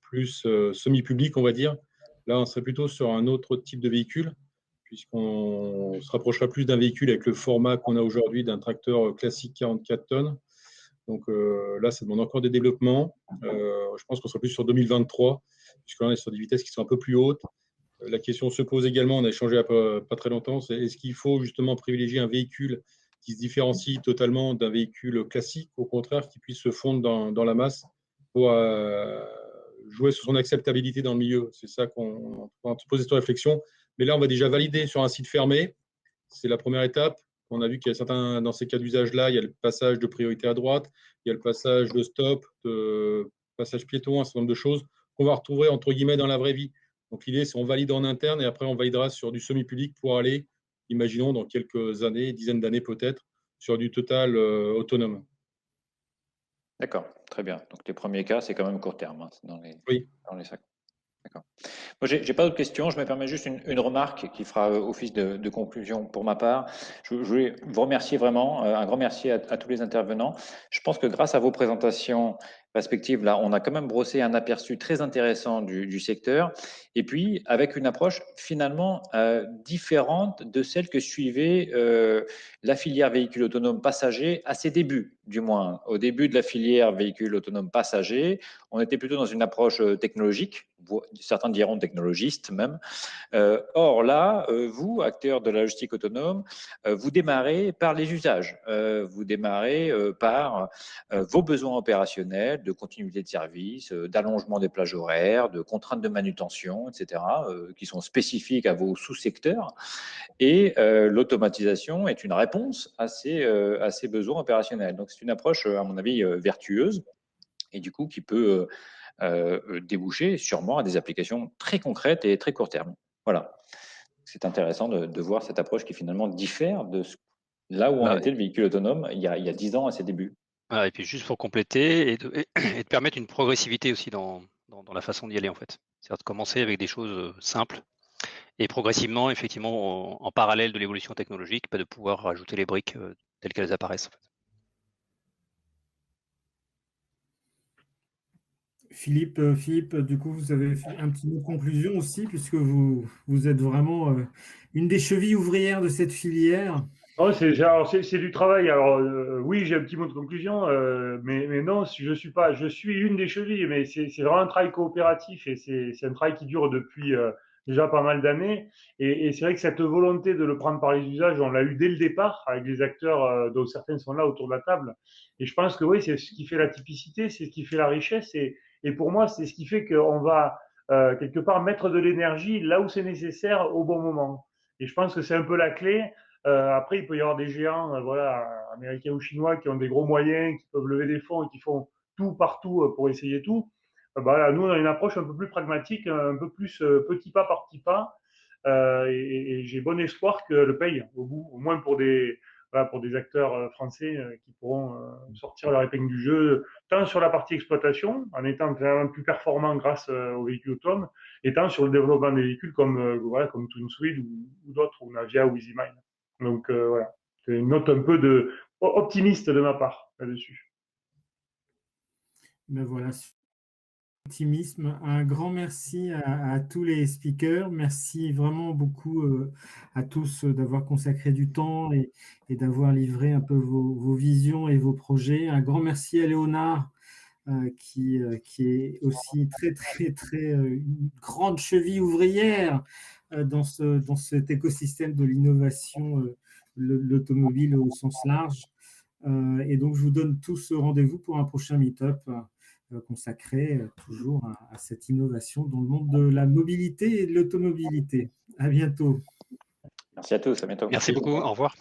plus semi-publique, on va dire, là, on serait plutôt sur un autre type de véhicule, puisqu'on se rapprochera plus d'un véhicule avec le format qu'on a aujourd'hui d'un tracteur classique 44 tonnes. Donc là, ça demande encore des développements. Je pense qu'on sera plus sur 2023, puisque là, on est sur des vitesses qui sont un peu plus hautes. La question se pose également, on a échangé il n'y a pas très longtemps, c'est est-ce qu'il faut justement privilégier un véhicule qui se différencie totalement d'un véhicule classique, au contraire, qui puisse se fondre dans la masse pour jouer sur son acceptabilité dans le milieu. C'est ça qu'on va se poser cette réflexion. Mais là, on va déjà valider sur un site fermé. C'est la première étape. On a vu qu'il y a certains, dans ces cas d'usage-là, il y a le passage de priorité à droite, il y a le passage de stop, de passage piéton, un certain nombre de choses qu'on va retrouver entre guillemets dans la vraie vie. Donc l'idée, c'est qu'on valide en interne et après on validera sur du semi-public pour aller, imaginons, dans quelques années, dizaines d'années peut-être, sur du total autonome. D'accord, très bien. Donc les premiers cas, c'est quand même court terme, hein, dans les 5. D'accord. Moi, j'ai pas d'autres questions. Je me permets juste une remarque qui fera office de conclusion pour ma part. Je voulais vous remercier vraiment, un grand merci à tous les intervenants. Je pense que grâce à vos présentations respectives, là, on a quand même brossé un aperçu très intéressant du secteur. Et puis, avec une approche finalement différente de celle que suivait la filière véhicule autonome passager à ses débuts, du moins. Au début de la filière véhicule autonome passager, on était plutôt dans une approche technologique, certains diront technologiste même. Or là, vous, acteurs de la logistique autonome, vous démarrez par les usages, vous démarrez par vos besoins opérationnels, de continuité de service, d'allongement des plages horaires, de contraintes de manutention, etc., qui sont spécifiques à vos sous-secteurs. Et l'automatisation est une réponse à ces besoins opérationnels. Donc c'est une approche, à mon avis, vertueuse et du coup qui peut déboucher sûrement à des applications très concrètes et très court terme. Voilà. C'est intéressant de voir cette approche qui finalement diffère de là où en était le véhicule autonome il y a 10 ans à ses débuts. Voilà, et puis juste pour compléter et de permettre une progressivité aussi dans la façon d'y aller en fait. C'est-à-dire de commencer avec des choses simples et progressivement, effectivement, en parallèle de l'évolution technologique, de pouvoir rajouter les briques telles qu'elles apparaissent en fait. Philippe, du coup, vous avez fait un petit mot de conclusion aussi, puisque vous êtes vraiment une des chevilles ouvrières de cette filière. Oh, c'est du travail. Alors oui, j'ai un petit mot de conclusion, mais non, je suis pas. Je suis une des chevilles, mais c'est vraiment un travail coopératif et c'est un travail qui dure depuis déjà pas mal d'années. Et c'est vrai que cette volonté de le prendre par les usages, on l'a eu dès le départ avec les acteurs dont certains sont là autour de la table. Et je pense que oui, c'est ce qui fait la typicité, c'est ce qui fait la richesse. Et pour moi, c'est ce qui fait qu'on va quelque part mettre de l'énergie là où c'est nécessaire au bon moment. Et je pense que c'est un peu la clé. Après, il peut y avoir des géants, voilà, américains ou chinois, qui ont des gros moyens, qui peuvent lever des fonds et qui font tout partout pour essayer tout. Là, nous, on a une approche un peu plus pragmatique, un peu plus petit pas par petit pas. Et j'ai bon espoir que le paye au bout, au moins pour des acteurs français qui pourront sortir leur épingle du jeu, tant sur la partie exploitation, en étant vraiment plus performants grâce aux véhicules autonomes, et tant sur le développement des véhicules comme TwinSwed ou d'autres, ou Navia ou EasyMine. Donc voilà, c'est une note un peu optimiste de ma part là-dessus. Ben voilà, optimisme. Un grand merci à tous les speakers. Merci vraiment beaucoup à tous d'avoir consacré du temps et d'avoir livré un peu vos visions et vos projets. Un grand merci à Léonard qui est aussi une grande cheville ouvrière dans cet écosystème de l'innovation, l'automobile au sens large. Et donc, je vous donne tous rendez-vous pour un prochain meet-up consacré toujours à cette innovation dans le monde de la mobilité et de l'automobilité. À bientôt. Merci à tous, à bientôt. Merci beaucoup, au revoir.